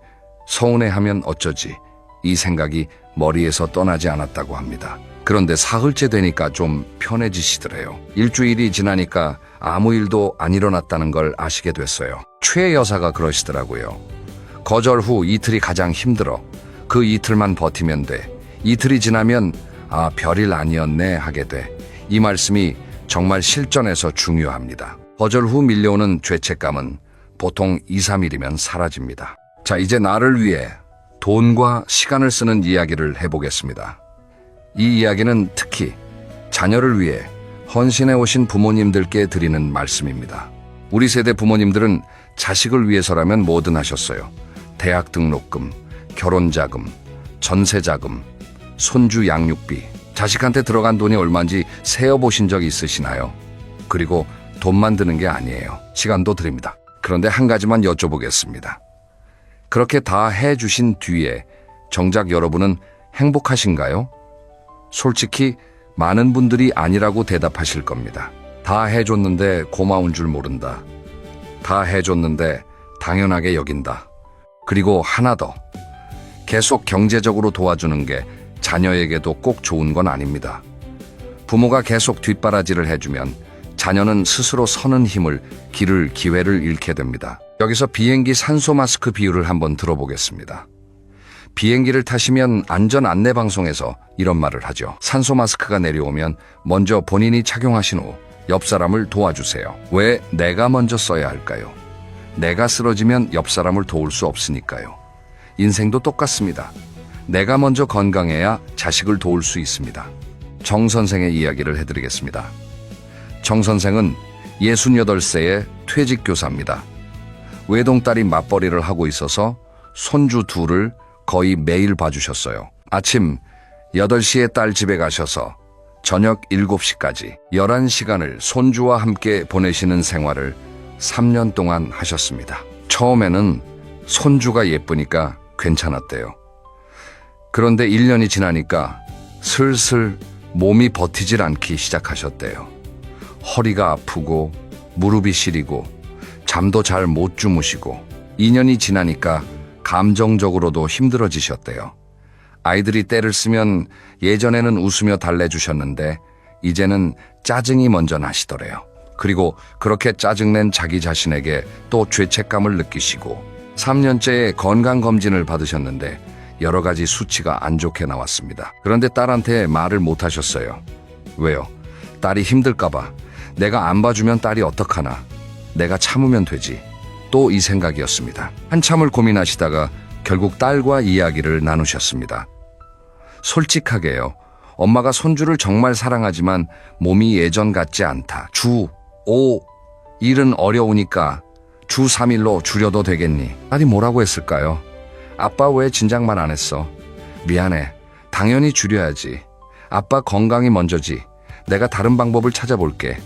서운해하면 어쩌지, 이 생각이 머리에서 떠나지 않았다고 합니다. 그런데 사흘째 되니까 좀 편해지시더래요. 일주일이 지나니까 아무 일도 안 일어났다는 걸 아시게 됐어요. 최 여사가 그러시더라고요. 거절 후 이틀이 가장 힘들어. 그 이틀만 버티면 돼. 이틀이 지나면 아, 별일 아니었네 하게 돼. 이 말씀이 정말 실전에서 중요합니다. 거절 후 밀려오는 죄책감은 보통 2, 3일이면 사라집니다. 자, 이제 나를 위해 돈과 시간을 쓰는 이야기를 해보겠습니다. 이 이야기는 특히 자녀를 위해 헌신해 오신 부모님들께 드리는 말씀입니다. 우리 세대 부모님들은 자식을 위해서라면 뭐든 하셨어요. 대학 등록금, 결혼자금, 전세자금, 손주 양육비, 자식한테 들어간 돈이 얼마인지 세어보신 적 있으시나요? 그리고 돈만 드는 게 아니에요. 시간도 드립니다. 그런데 한 가지만 여쭤보겠습니다. 그렇게 다 해주신 뒤에 정작 여러분은 행복하신가요? 솔직히 많은 분들이 아니라고 대답하실 겁니다. 다 해줬는데 고마운 줄 모른다. 다 해줬는데 당연하게 여긴다. 그리고 하나 더. 계속 경제적으로 도와주는 게 자녀에게도 꼭 좋은 건 아닙니다. 부모가 계속 뒷바라지를 해주면 자녀는 스스로 서는 힘을, 길을, 기회를 잃게 됩니다. 여기서 비행기 산소 마스크 비유를 한번 들어보겠습니다. 비행기를 타시면 안전 안내 방송에서 이런 말을 하죠. 산소 마스크가 내려오면 먼저 본인이 착용하신 후 옆 사람을 도와주세요. 왜 내가 먼저 써야 할까요? 내가 쓰러지면 옆 사람을 도울 수 없으니까요. 인생도 똑같습니다. 내가 먼저 건강해야 자식을 도울 수 있습니다. 정 선생의 이야기를 해드리겠습니다. 정 선생은 68세의 퇴직교사입니다. 외동딸이 맞벌이를 하고 있어서 손주 둘을 거의 매일 봐주셨어요. 아침 8시에 딸 집에 가셔서 저녁 7시까지 11시간을 손주와 함께 보내시는 생활을 3년 동안 하셨습니다. 처음에는 손주가 예쁘니까 괜찮았대요. 그런데 1년이 지나니까 슬슬 몸이 버티질 않기 시작하셨대요. 허리가 아프고 무릎이 시리고 잠도 잘 못 주무시고 2년이 지나니까 감정적으로도 힘들어지셨대요. 아이들이 떼를 쓰면 예전에는 웃으며 달래주셨는데 이제는 짜증이 먼저 나시더래요. 그리고 그렇게 짜증낸 자기 자신에게 또 죄책감을 느끼시고 3년째의 건강검진을 받으셨는데 여러 가지 수치가 안 좋게 나왔습니다. 그런데 딸한테 말을 못 하셨어요. 왜요? 딸이 힘들까봐. 내가 안 봐주면 딸이 어떡하나. 내가 참으면 되지. 또 이 생각이었습니다. 한참을 고민하시다가 결국 딸과 이야기를 나누셨습니다. 솔직하게요. 엄마가 손주를 정말 사랑하지만 몸이 예전 같지 않다. 일은 어려우니까 주 3일로 줄여도 되겠니? 딸이 뭐라고 했을까요? 아빠 왜 진작 말 안 했어? 미안해. 당연히 줄여야지. 아빠 건강이 먼저지. 내가 다른 방법을 찾아볼게.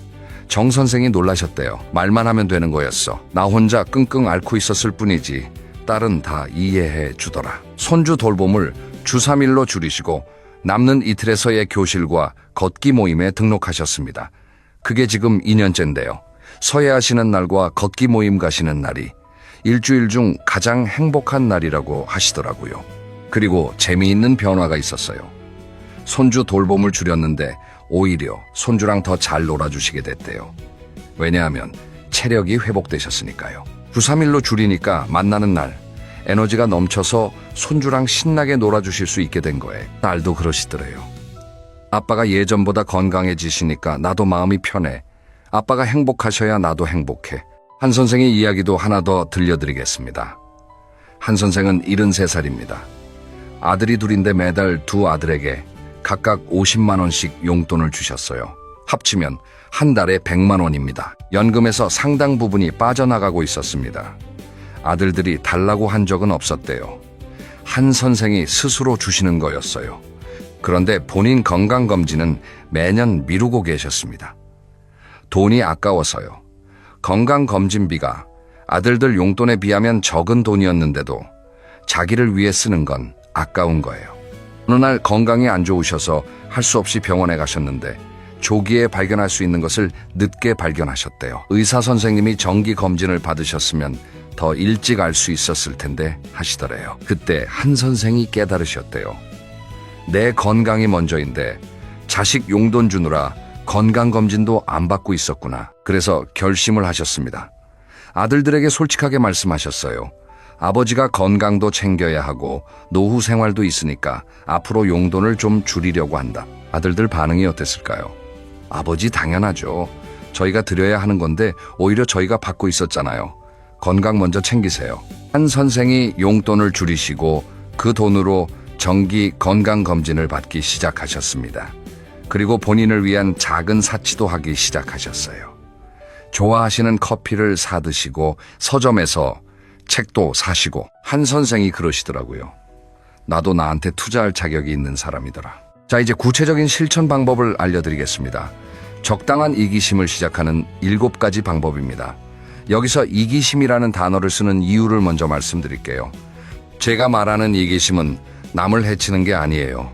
정 선생이 놀라셨대요. 말만 하면 되는 거였어. 나 혼자 끙끙 앓고 있었을 뿐이지. 딸은 다 이해해 주더라. 손주 돌봄을 주 3일로 줄이시고 남는 이틀에서의 교실과 걷기 모임에 등록하셨습니다. 그게 지금 2년째인데요. 서예하시는 날과 걷기 모임 가시는 날이 일주일 중 가장 행복한 날이라고 하시더라고요. 그리고 재미있는 변화가 있었어요. 손주 돌봄을 줄였는데 오히려 손주랑 더 잘 놀아주시게 됐대요. 왜냐하면 체력이 회복되셨으니까요. 주 3일로 줄이니까 만나는 날 에너지가 넘쳐서 손주랑 신나게 놀아주실 수 있게 된 거예요. 딸도 그러시더래요. 아빠가 예전보다 건강해지시니까 나도 마음이 편해. 아빠가 행복하셔야 나도 행복해. 한 선생의 이야기도 하나 더 들려드리겠습니다. 한 선생은 73살입니다. 아들이 둘인데 매달 두 아들에게 각각 50만 원씩 용돈을 주셨어요. 합치면 한 달에 100만 원입니다. 연금에서 상당 부분이 빠져나가고 있었습니다. 아들들이 달라고 한 적은 없었대요. 한 선생이 스스로 주시는 거였어요. 그런데 본인 건강검진은 매년 미루고 계셨습니다. 돈이 아까워서요. 건강검진비가 아들들 용돈에 비하면 적은 돈이었는데도 자기를 위해 쓰는 건 아까운 거예요. 어느 날 건강이 안 좋으셔서 할 수 없이 병원에 가셨는데 조기에 발견할 수 있는 것을 늦게 발견하셨대요. 의사 선생님이 정기 검진을 받으셨으면 더 일찍 알 수 있었을 텐데 하시더래요. 그때 한 선생이 깨달으셨대요. 내 건강이 먼저인데 자식 용돈 주느라 건강검진도 안 받고 있었구나. 그래서 결심을 하셨습니다. 아들들에게 솔직하게 말씀하셨어요. 아버지가 건강도 챙겨야 하고 노후 생활도 있으니까 앞으로 용돈을 좀 줄이려고 한다. 아들들 반응이 어땠을까요? 아버지 당연하죠. 저희가 드려야 하는 건데 오히려 저희가 받고 있었잖아요. 건강 먼저 챙기세요. 한 선생이 용돈을 줄이시고 그 돈으로 정기 건강검진을 받기 시작하셨습니다. 그리고 본인을 위한 작은 사치도 하기 시작하셨어요. 좋아하시는 커피를 사 드시고 서점에서 책도 사시고. 한 선생이 그러시더라고요. 나도 나한테 투자할 자격이 있는 사람이더라. 자, 이제 구체적인 실천 방법을 알려드리겠습니다. 적당한 이기심을 시작하는 7가지 방법입니다. 여기서 이기심이라는 단어를 쓰는 이유를 먼저 말씀드릴게요. 제가 말하는 이기심은 남을 해치는 게 아니에요.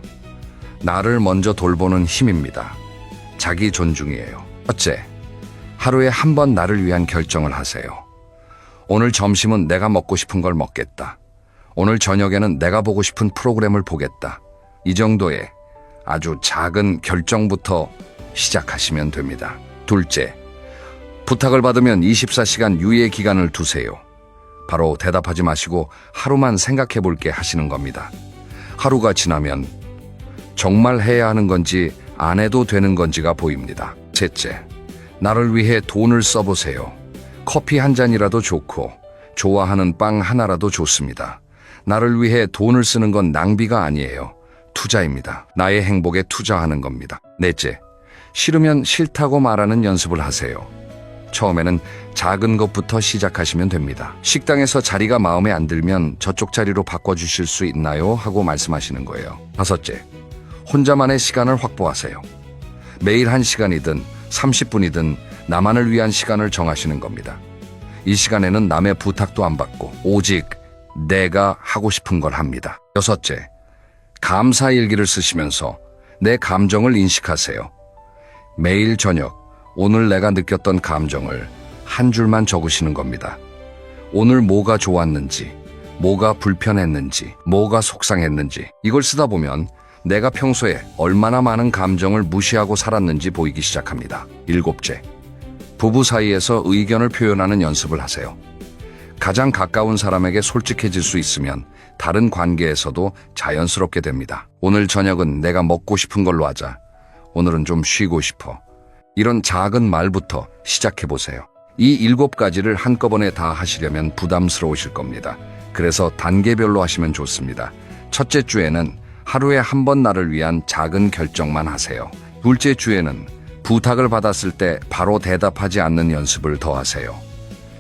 나를 먼저 돌보는 힘입니다. 자기 존중이에요. 첫째, 하루에 한 번 나를 위한 결정을 하세요. 오늘 점심은 내가 먹고 싶은 걸 먹겠다. 오늘 저녁에는 내가 보고 싶은 프로그램을 보겠다. 이 정도의 아주 작은 결정부터 시작하시면 됩니다. 둘째, 부탁을 받으면 24시간 유예 기간을 두세요. 바로 대답하지 마시고 하루만 생각해 볼게 하시는 겁니다. 하루가 지나면 정말 해야 하는 건지 안 해도 되는 건지가 보입니다. 셋째, 나를 위해 돈을 써보세요. 커피 한 잔이라도 좋고 좋아하는 빵 하나라도 좋습니다. 나를 위해 돈을 쓰는 건 낭비가 아니에요. 투자입니다. 나의 행복에 투자하는 겁니다. 넷째, 싫으면 싫다고 말하는 연습을 하세요. 처음에는 작은 것부터 시작하시면 됩니다. 식당에서 자리가 마음에 안 들면 저쪽 자리로 바꿔주실 수 있나요? 하고 말씀하시는 거예요. 다섯째, 혼자만의 시간을 확보하세요. 매일 1시간이든 30분이든 나만을 위한 시간을 정하시는 겁니다. 이 시간에는 남의 부탁도 안 받고 오직 내가 하고 싶은 걸 합니다. 여섯째, 감사 일기를 쓰시면서 내 감정을 인식하세요. 매일 저녁 오늘 내가 느꼈던 감정을 한 줄만 적으시는 겁니다. 오늘 뭐가 좋았는지, 뭐가 불편했는지, 뭐가 속상했는지. 이걸 쓰다 보면 내가 평소에 얼마나 많은 감정을 무시하고 살았는지 보이기 시작합니다. 일곱째, 부부 사이에서 의견을 표현하는 연습을 하세요. 가장 가까운 사람에게 솔직해질 수 있으면 다른 관계에서도 자연스럽게 됩니다. 오늘 저녁은 내가 먹고 싶은 걸로 하자. 오늘은 좀 쉬고 싶어. 이런 작은 말부터 시작해보세요. 이 7가지를 한꺼번에 다 하시려면 부담스러우실 겁니다. 그래서 단계별로 하시면 좋습니다. 첫째 주에는 하루에 한 번 나를 위한 작은 결정만 하세요. 둘째 주에는 부탁을 받았을 때 바로 대답하지 않는 연습을 더 하세요.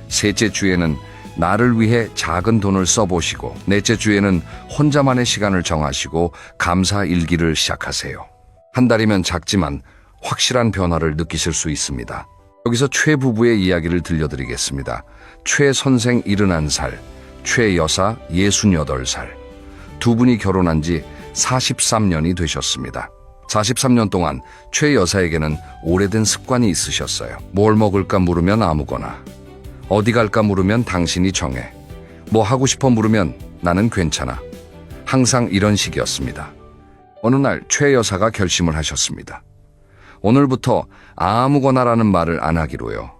셋째 주에는 나를 위해 작은 돈을 써보시고 넷째 주에는 혼자만의 시간을 정하시고 감사 일기를 시작하세요. 한 달이면 작지만 확실한 변화를 느끼실 수 있습니다. 여기서 최 부부의 이야기를 들려드리겠습니다. 최 선생 71살, 최 여사 68살. 두 분이 결혼한 지 43년이 되셨습니다. 43년 동안 최 여사에게는 오래된 습관이 있으셨어요. 뭘 먹을까 물으면 아무거나, 어디 갈까 물으면 당신이 정해, 뭐 하고 싶어 물으면 나는 괜찮아. 항상 이런 식이었습니다. 어느 날 최 여사가 결심을 하셨습니다. 오늘부터 아무거나라는 말을 안 하기로요.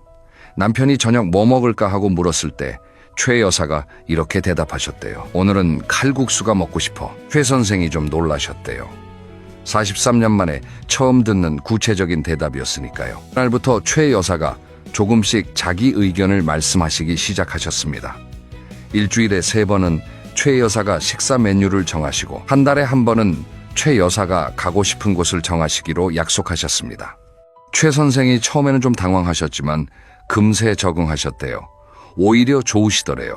남편이 저녁 뭐 먹을까 하고 물었을 때 최 여사가 이렇게 대답하셨대요. 오늘은 칼국수가 먹고 싶어. 최 선생이 좀 놀라셨대요. 43년 만에 처음 듣는 구체적인 대답이었으니까요. 그날부터 최 여사가 조금씩 자기 의견을 말씀하시기 시작하셨습니다. 일주일에 3번은 최 여사가 식사 메뉴를 정하시고 한 달에 한 번은 최 여사가 가고 싶은 곳을 정하시기로 약속하셨습니다. 최 선생이 처음에는 좀 당황하셨지만 금세 적응하셨대요. 오히려 좋으시더래요.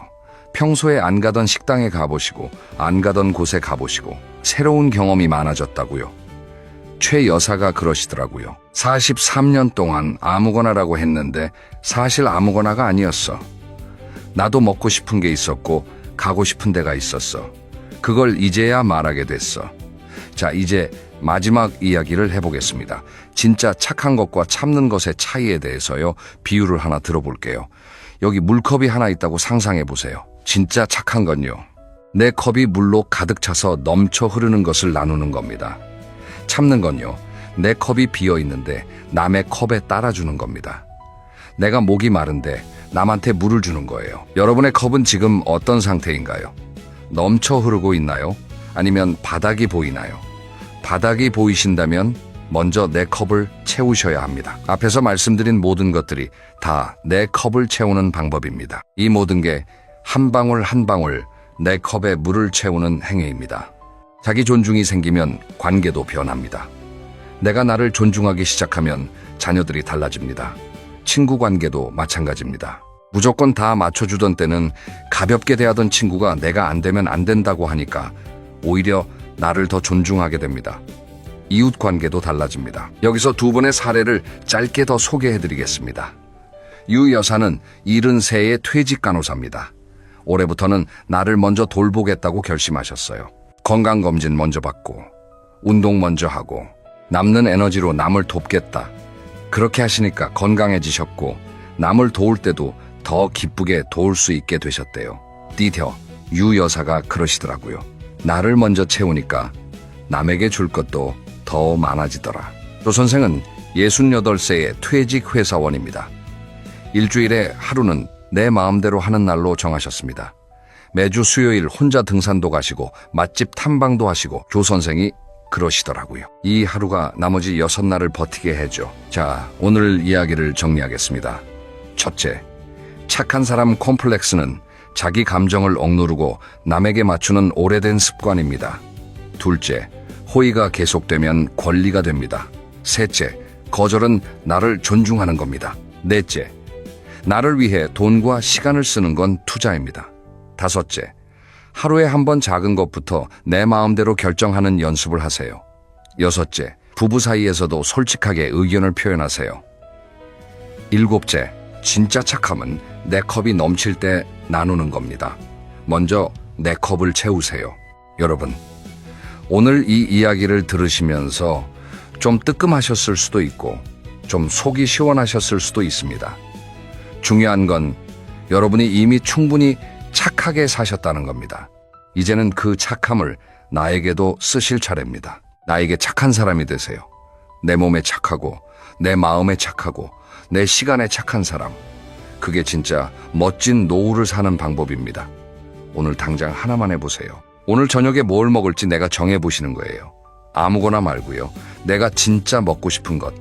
평소에 안 가던 식당에 가보시고 안 가던 곳에 가보시고 새로운 경험이 많아졌다고요. 최 여사가 그러시더라고요. 43년 동안 아무거나라고 했는데 사실 아무거나가 아니었어. 나도 먹고 싶은 게 있었고 가고 싶은 데가 있었어. 그걸 이제야 말하게 됐어. 자, 이제 마지막 이야기를 해보겠습니다. 진짜 착한 것과 참는 것의 차이에 대해서요. 비유를 하나 들어볼게요. 여기 물컵이 하나 있다고 상상해 보세요. 진짜 착한 건요, 내 컵이 물로 가득 차서 넘쳐 흐르는 것을 나누는 겁니다. 참는 건요, 내 컵이 비어 있는데 남의 컵에 따라주는 겁니다. 내가 목이 마른데 남한테 물을 주는 거예요. 여러분의 컵은 지금 어떤 상태인가요? 넘쳐 흐르고 있나요? 아니면 바닥이 보이나요? 바닥이 보이신다면 먼저 내 컵을 채우셔야 합니다. 앞에서 말씀드린 모든 것들이 다 내 컵을 채우는 방법입니다. 이 모든 게 한 방울 한 방울 내 컵에 물을 채우는 행위입니다. 자기 존중이 생기면 관계도 변합니다. 내가 나를 존중하기 시작하면 자녀들이 달라집니다. 친구 관계도 마찬가지입니다. 무조건 다 맞춰주던 때는 가볍게 대하던 친구가 내가 안 되면 안 된다고 하니까 오히려 나를 더 존중하게 됩니다. 이웃 관계도 달라집니다. 여기서 두 분의 사례를 짧게 더 소개해드리겠습니다. 유 여사는 73의 퇴직 간호사입니다. 올해부터는 나를 먼저 돌보겠다고 결심하셨어요. 건강검진 먼저 받고 운동 먼저 하고 남는 에너지로 남을 돕겠다. 그렇게 하시니까 건강해지셨고 남을 도울 때도 더 기쁘게 도울 수 있게 되셨대요. 디테어 유 여사가 그러시더라고요. 나를 먼저 채우니까 남에게 줄 것도 더 많아지더라. 조 선생은 68세의 퇴직 회사원입니다. 일주일에 하루는 내 마음대로 하는 날로 정하셨습니다. 매주 수요일 혼자 등산도 가시고 맛집 탐방도 하시고 조 선생이 그러시더라고요. 이 하루가 나머지 6날을 버티게 해줘. 자, 오늘 이야기를 정리하겠습니다. 첫째, 착한 사람 콤플렉스는 자기 감정을 억누르고 남에게 맞추는 오래된 습관입니다. 둘째, 호의가 계속되면 권리가 됩니다. 셋째, 거절은 나를 존중하는 겁니다. 넷째, 나를 위해 돈과 시간을 쓰는 건 투자입니다. 다섯째, 하루에 한 번 작은 것부터 내 마음대로 결정하는 연습을 하세요. 여섯째, 부부 사이에서도 솔직하게 의견을 표현하세요. 일곱째, 진짜 착함은 내 컵이 넘칠 때 나누는 겁니다. 먼저 내 컵을 채우세요. 여러분, 오늘 이 이야기를 들으시면서 좀 뜨끔하셨을 수도 있고 좀 속이 시원하셨을 수도 있습니다. 중요한 건 여러분이 이미 충분히 착하게 사셨다는 겁니다. 이제는 그 착함을 나에게도 쓰실 차례입니다. 나에게 착한 사람이 되세요. 내 몸에 착하고 내 마음에 착하고 내 시간에 착한 사람. 그게 진짜 멋진 노후를 사는 방법입니다. 오늘 당장 하나만 해보세요. 오늘 저녁에 뭘 먹을지 내가 정해보시는 거예요. 아무거나 말고요. 내가 진짜 먹고 싶은 것.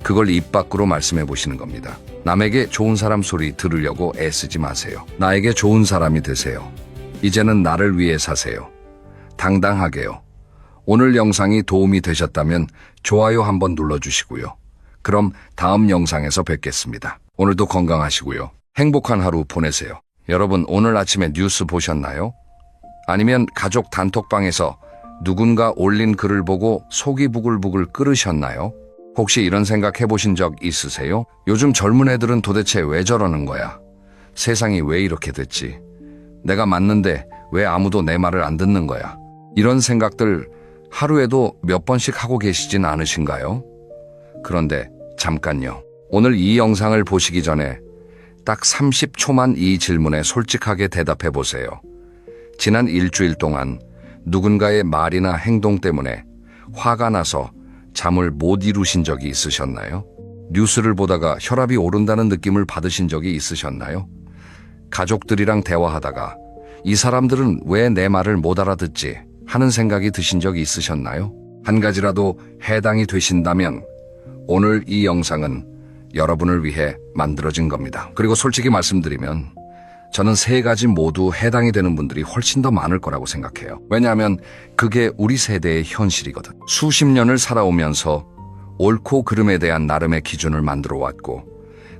그걸 입 밖으로 말씀해 보시는 겁니다. 남에게 좋은 사람 소리 들으려고 애쓰지 마세요. 나에게 좋은 사람이 되세요. 이제는 나를 위해 사세요. 당당하게요. 오늘 영상이 도움이 되셨다면 좋아요 한번 눌러주시고요. 그럼 다음 영상에서 뵙겠습니다. 오늘도 건강하시고요. 행복한 하루 보내세요. 여러분, 오늘 아침에 뉴스 보셨나요? 아니면 가족 단톡방에서 누군가 올린 글을 보고 속이 부글부글 끓으셨나요? 혹시 이런 생각 해보신 적 있으세요? 요즘 젊은 애들은 도대체 왜 저러는 거야? 세상이 왜 이렇게 됐지? 내가 맞는데 왜 아무도 내 말을 안 듣는 거야? 이런 생각들 하루에도 몇 번씩 하고 계시진 않으신가요? 그런데 잠깐요. 오늘 이 영상을 보시기 전에 딱 30초만 이 질문에 솔직하게 대답해 보세요. 지난 일주일 동안 누군가의 말이나 행동 때문에 화가 나서 잠을 못 이루신 적이 있으셨나요? 뉴스를 보다가 혈압이 오른다는 느낌을 받으신 적이 있으셨나요? 가족들이랑 대화하다가 이 사람들은 왜 내 말을 못 알아듣지 하는 생각이 드신 적이 있으셨나요? 한 가지라도 해당이 되신다면 오늘 이 영상은 여러분을 위해 만들어진 겁니다. 그리고 솔직히 말씀드리면 저는 세 가지 모두 해당이 되는 분들이 훨씬 더 많을 거라고 생각해요. 왜냐하면 그게 우리 세대의 현실이거든. 수십 년을 살아오면서 옳고 그름에 대한 나름의 기준을 만들어 왔고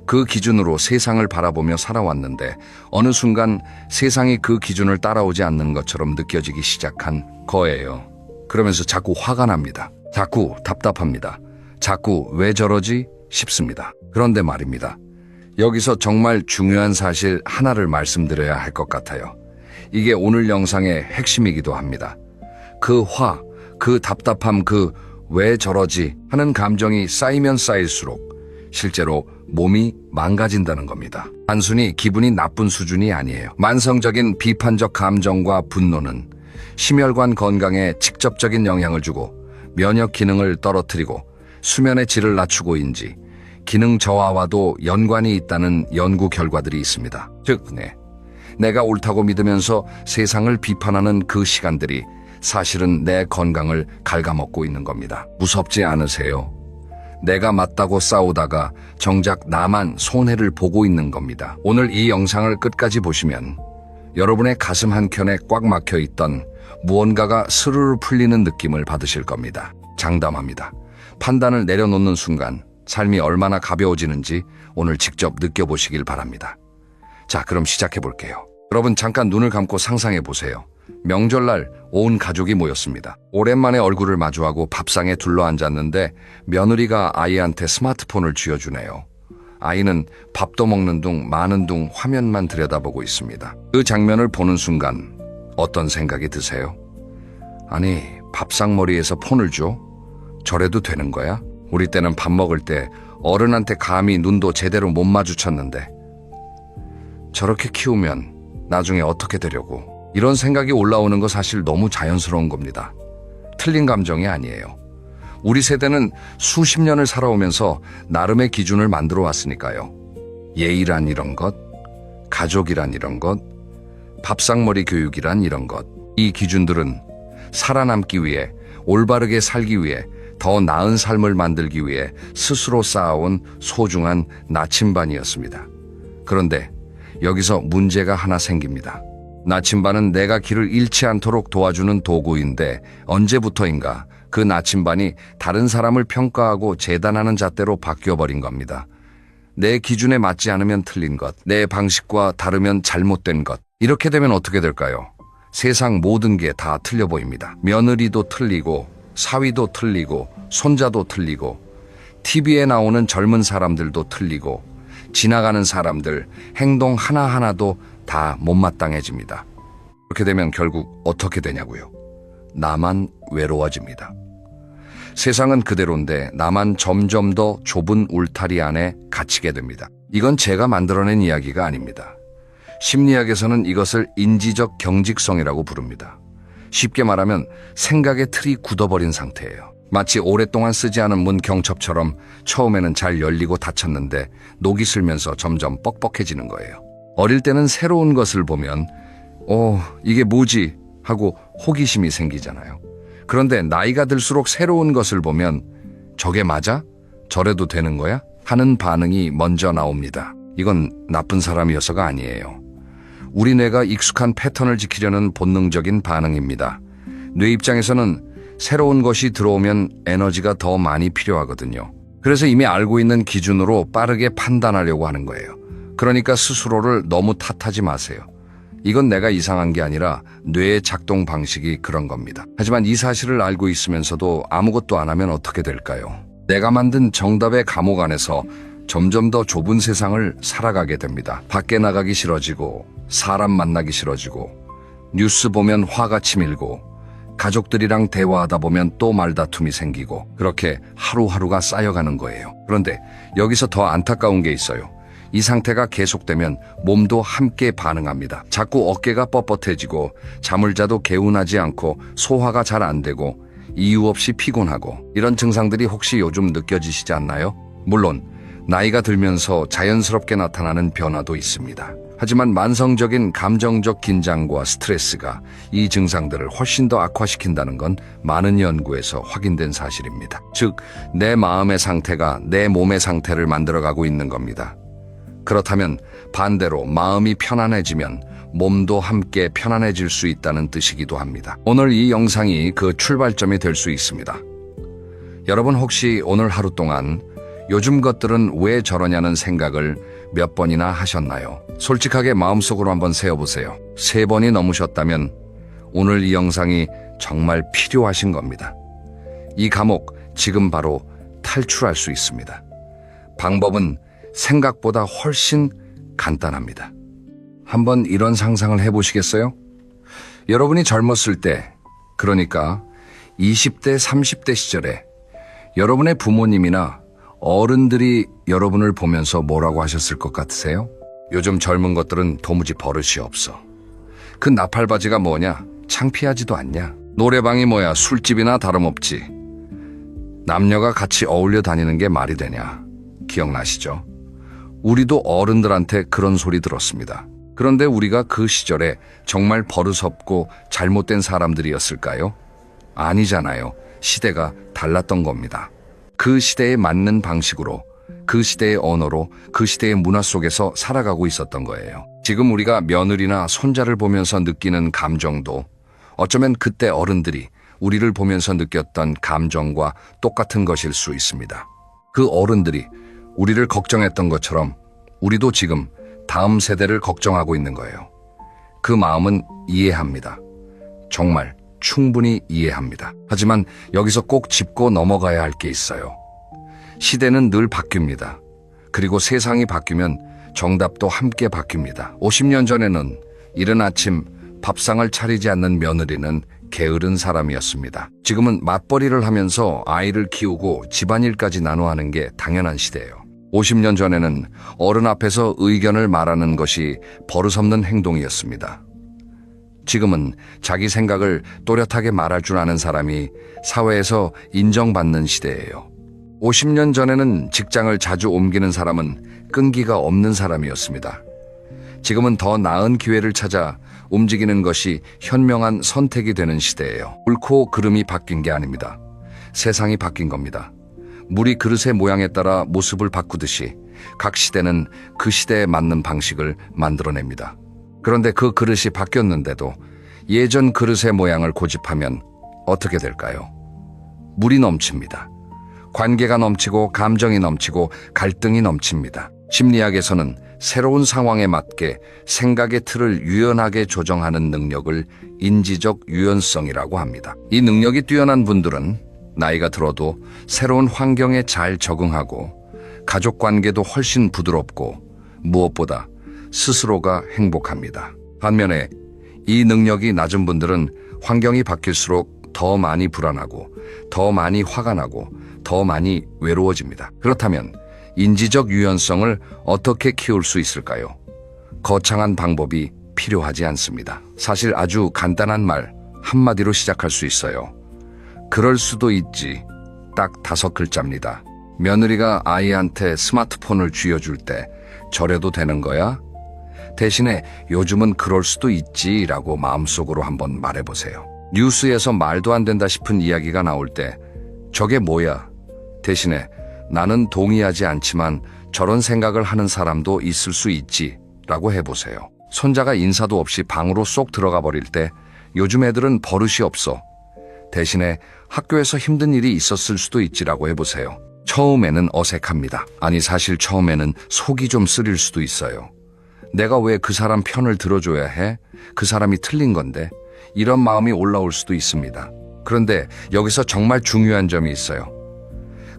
그 기준으로 세상을 바라보며 살아왔는데 어느 순간 세상이 그 기준을 따라오지 않는 것처럼 느껴지기 시작한 거예요. 그러면서 자꾸 화가 납니다. 자꾸 답답합니다. 자꾸 왜 저러지 싶습니다. 그런데 말입니다. 여기서 정말 중요한 사실 하나를 말씀드려야 할 것 같아요. 이게 오늘 영상의 핵심이기도 합니다. 그 화, 그 답답함, 그 왜 저러지 하는 감정이 쌓이면 쌓일수록 실제로 몸이 망가진다는 겁니다. 단순히 기분이 나쁜 수준이 아니에요. 만성적인 비판적 감정과 분노는 심혈관 건강에 직접적인 영향을 주고 면역 기능을 떨어뜨리고 수면의 질을 낮추고인지 기능 저하와도 연관이 있다는 연구 결과들이 있습니다. 즉, 내가 옳다고 믿으면서 세상을 비판하는 그 시간들이 사실은 내 건강을 갉아먹고 있는 겁니다. 무섭지 않으세요? 내가 맞다고 싸우다가 정작 나만 손해를 보고 있는 겁니다. 오늘 이 영상을 끝까지 보시면 여러분의 가슴 한켠에 꽉 막혀 있던 무언가가 스르르 풀리는 느낌을 받으실 겁니다. 장담합니다. 판단을 내려놓는 순간 삶이 얼마나 가벼워지는지 오늘 직접 느껴보시길 바랍니다. 자, 그럼 시작해 볼게요. 여러분, 잠깐 눈을 감고 상상해 보세요. 명절날 온 가족이 모였습니다. 오랜만에 얼굴을 마주하고 밥상에 둘러앉았는데 며느리가 아이한테 스마트폰을 쥐어주네요. 아이는 밥도 먹는 둥 마는 둥 화면만 들여다보고 있습니다. 그 장면을 보는 순간 어떤 생각이 드세요? 아니, 밥상머리에서 폰을 줘? 저래도 되는 거야? 우리 때는 밥 먹을 때 어른한테 감히 눈도 제대로 못 마주쳤는데 저렇게 키우면 나중에 어떻게 되려고? 이런 생각이 올라오는 거 사실 너무 자연스러운 겁니다. 틀린 감정이 아니에요. 우리 세대는 수십 년을 살아오면서 나름의 기준을 만들어 왔으니까요. 예의란 이런 것, 가족이란 이런 것, 밥상머리 교육이란 이런 것. 이 기준들은 살아남기 위해, 올바르게 살기 위해, 더 나은 삶을 만들기 위해 스스로 쌓아온 소중한 나침반이었습니다. 그런데 여기서 문제가 하나 생깁니다. 나침반은 내가 길을 잃지 않도록 도와주는 도구인데 언제부터인가 그 나침반이 다른 사람을 평가하고 재단하는 잣대로 바뀌어버린 겁니다. 내 기준에 맞지 않으면 틀린 것, 내 방식과 다르면 잘못된 것. 이렇게 되면 어떻게 될까요? 세상 모든 게 다 틀려 보입니다. 며느리도 틀리고 사위도 틀리고 손자도 틀리고 TV에 나오는 젊은 사람들도 틀리고 지나가는 사람들 행동 하나하나도 다 못마땅해집니다. 그렇게 되면 결국 어떻게 되냐고요? 나만 외로워집니다. 세상은 그대로인데 나만 점점 더 좁은 울타리 안에 갇히게 됩니다. 이건 제가 만들어낸 이야기가 아닙니다. 심리학에서는 이것을 인지적 경직성이라고 부릅니다. 쉽게 말하면 생각의 틀이 굳어버린 상태예요. 마치 오랫동안 쓰지 않은 문 경첩처럼 처음에는 잘 열리고 닫혔는데 녹이 슬면서 점점 뻑뻑해지는 거예요. 어릴 때는 새로운 것을 보면 이게 뭐지? 하고 호기심이 생기잖아요. 그런데 나이가 들수록 새로운 것을 보면 저게 맞아? 저래도 되는 거야? 하는 반응이 먼저 나옵니다. 이건 나쁜 사람이어서가 아니에요. 우리 뇌가 익숙한 패턴을 지키려는 본능적인 반응입니다. 뇌 입장에서는 새로운 것이 들어오면 에너지가 더 많이 필요하거든요. 그래서 이미 알고 있는 기준으로 빠르게 판단하려고 하는 거예요. 그런데 문제는 이 패턴을 지키려는 본능이 그러니까 스스로를 너무 탓하지 마세요. 이건 내가 이상한 게 아니라 뇌의 작동 방식이 그런 겁니다. 하지만 이 사실을 알고 있으면서도 아무것도 안 하면 어떻게 될까요? 내가 만든 정답의 감옥 안에서 점점 더 좁은 세상을 살아가게 됩니다. 밖에 나가기 싫어지고, 사람 만나기 싫어지고, 뉴스 보면 화가 치밀고, 가족들이랑 대화하다 보면 또 말다툼이 생기고, 그렇게 하루하루가 쌓여가는 거예요. 그런데 여기서 더 안타까운 게 있어요. 이 상태가 계속되면 몸도 함께 반응합니다. 자꾸 어깨가 뻣뻣해지고, 잠을 자도 개운하지 않고, 소화가 잘 안 되고, 이유 없이 피곤하고, 이런 증상들이 혹시 요즘 느껴지시지 않나요? 물론 나이가 들면서 자연스럽게 나타나는 변화도 있습니다. 하지만 만성적인 감정적 긴장과 스트레스가 이 증상들을 훨씬 더 악화시킨다는 건 많은 연구에서 확인된 사실입니다. 즉, 내 마음의 상태가 내 몸의 상태를 만들어가고 있는 겁니다. 그렇다면 반대로 마음이 편안해지면 몸도 함께 편안해질 수 있다는 뜻이기도 합니다. 오늘 이 영상이 그 출발점이 될 수 있습니다. 여러분 혹시 오늘 하루 동안 요즘 것들은 왜 저러냐는 생각을 몇 번이나 하셨나요? 솔직하게 마음속으로 한번 세어보세요. 3번이 넘으셨다면 오늘 이 영상이 정말 필요하신 겁니다. 이 감옥 지금 바로 탈출할 수 있습니다. 방법은 생각보다 훨씬 간단합니다. 한번 이런 상상을 해보시겠어요? 여러분이 젊었을 때, 그러니까 20대, 30대 시절에 여러분의 부모님이나 어른들이 여러분을 보면서 뭐라고 하셨을 것 같으세요? 요즘 젊은 것들은 도무지 버릇이 없어. 그 나팔바지가 뭐냐? 창피하지도 않냐? 노래방이 뭐야? 술집이나 다름없지. 남녀가 같이 어울려 다니는 게 말이 되냐? 기억나시죠? 우리도 어른들한테 그런 소리 들었습니다. 그런데 우리가 그 시절에 정말 버릇없고 잘못된 사람들이었을까요? 아니잖아요. 시대가 달랐던 겁니다. 그 시대에 맞는 방식으로, 그 시대의 언어로, 그 시대의 문화 속에서 살아가고 있었던 거예요. 지금 우리가 며느리나 손자를 보면서 느끼는 감정도 어쩌면 그때 어른들이 우리를 보면서 느꼈던 감정과 똑같은 것일 수 있습니다. 그 어른들이 우리를 걱정했던 것처럼 우리도 지금 다음 세대를 걱정하고 있는 거예요. 그 마음은 이해합니다. 정말 충분히 이해합니다. 하지만 여기서 꼭 짚고 넘어가야 할 게 있어요. 시대는 늘 바뀝니다. 그리고 세상이 바뀌면 정답도 함께 바뀝니다. 50년 전에는 이른 아침 밥상을 차리지 않는 며느리는 게으른 사람이었습니다. 지금은 맞벌이를 하면서 아이를 키우고 집안일까지 나눠 하는 게 당연한 시대예요. 50년 전에는 어른 앞에서 의견을 말하는 것이 버릇없는 행동이었습니다. 지금은 자기 생각을 또렷하게 말할 줄 아는 사람이 사회에서 인정받는 시대예요. 50년 전에는 직장을 자주 옮기는 사람은 끈기가 없는 사람이었습니다. 지금은 더 나은 기회를 찾아 움직이는 것이 현명한 선택이 되는 시대예요. 옳고 그름이 바뀐 게 아닙니다. 세상이 바뀐 겁니다. 물이 그릇의 모양에 따라 모습을 바꾸듯이 각 시대는 그 시대에 맞는 방식을 만들어냅니다. 그런데 그 그릇이 바뀌었는데도 예전 그릇의 모양을 고집하면 어떻게 될까요? 물이 넘칩니다. 관계가 넘치고 감정이 넘치고 갈등이 넘칩니다. 심리학에서는 새로운 상황에 맞게 생각의 틀을 유연하게 조정하는 능력을 인지적 유연성이라고 합니다. 이 능력이 뛰어난 분들은 나이가 들어도 새로운 환경에 잘 적응하고 가족 관계도 훨씬 부드럽고 무엇보다 스스로가 행복합니다. 반면에 이 능력이 낮은 분들은 환경이 바뀔수록 더 많이 불안하고 더 많이 화가 나고 더 많이 외로워집니다. 그렇다면 인지적 유연성을 어떻게 키울 수 있을까요? 거창한 방법이 필요하지 않습니다. 사실 아주 간단한 말 한마디로 시작할 수 있어요. 그럴 수도 있지. 딱 5글자입니다. 며느리가 아이한테 스마트폰을 쥐어줄 때 저래도 되는 거야? 대신에 요즘은 그럴 수도 있지라고 마음속으로 한번 말해보세요. 뉴스에서 말도 안 된다 싶은 이야기가 나올 때 저게 뭐야? 대신에 나는 동의하지 않지만 저런 생각을 하는 사람도 있을 수 있지 라고 해보세요. 손자가 인사도 없이 방으로 쏙 들어가 버릴 때 요즘 애들은 버릇이 없어. 대신에 학교에서 힘든 일이 있었을 수도 있지라고 해보세요. 처음에는 어색합니다. 아니, 사실 처음에는 속이 좀 쓰릴 수도 있어요. 내가 왜 그 사람 편을 들어줘야 해? 그 사람이 틀린 건데. 이런 마음이 올라올 수도 있습니다. 그런데 여기서 정말 중요한 점이 있어요.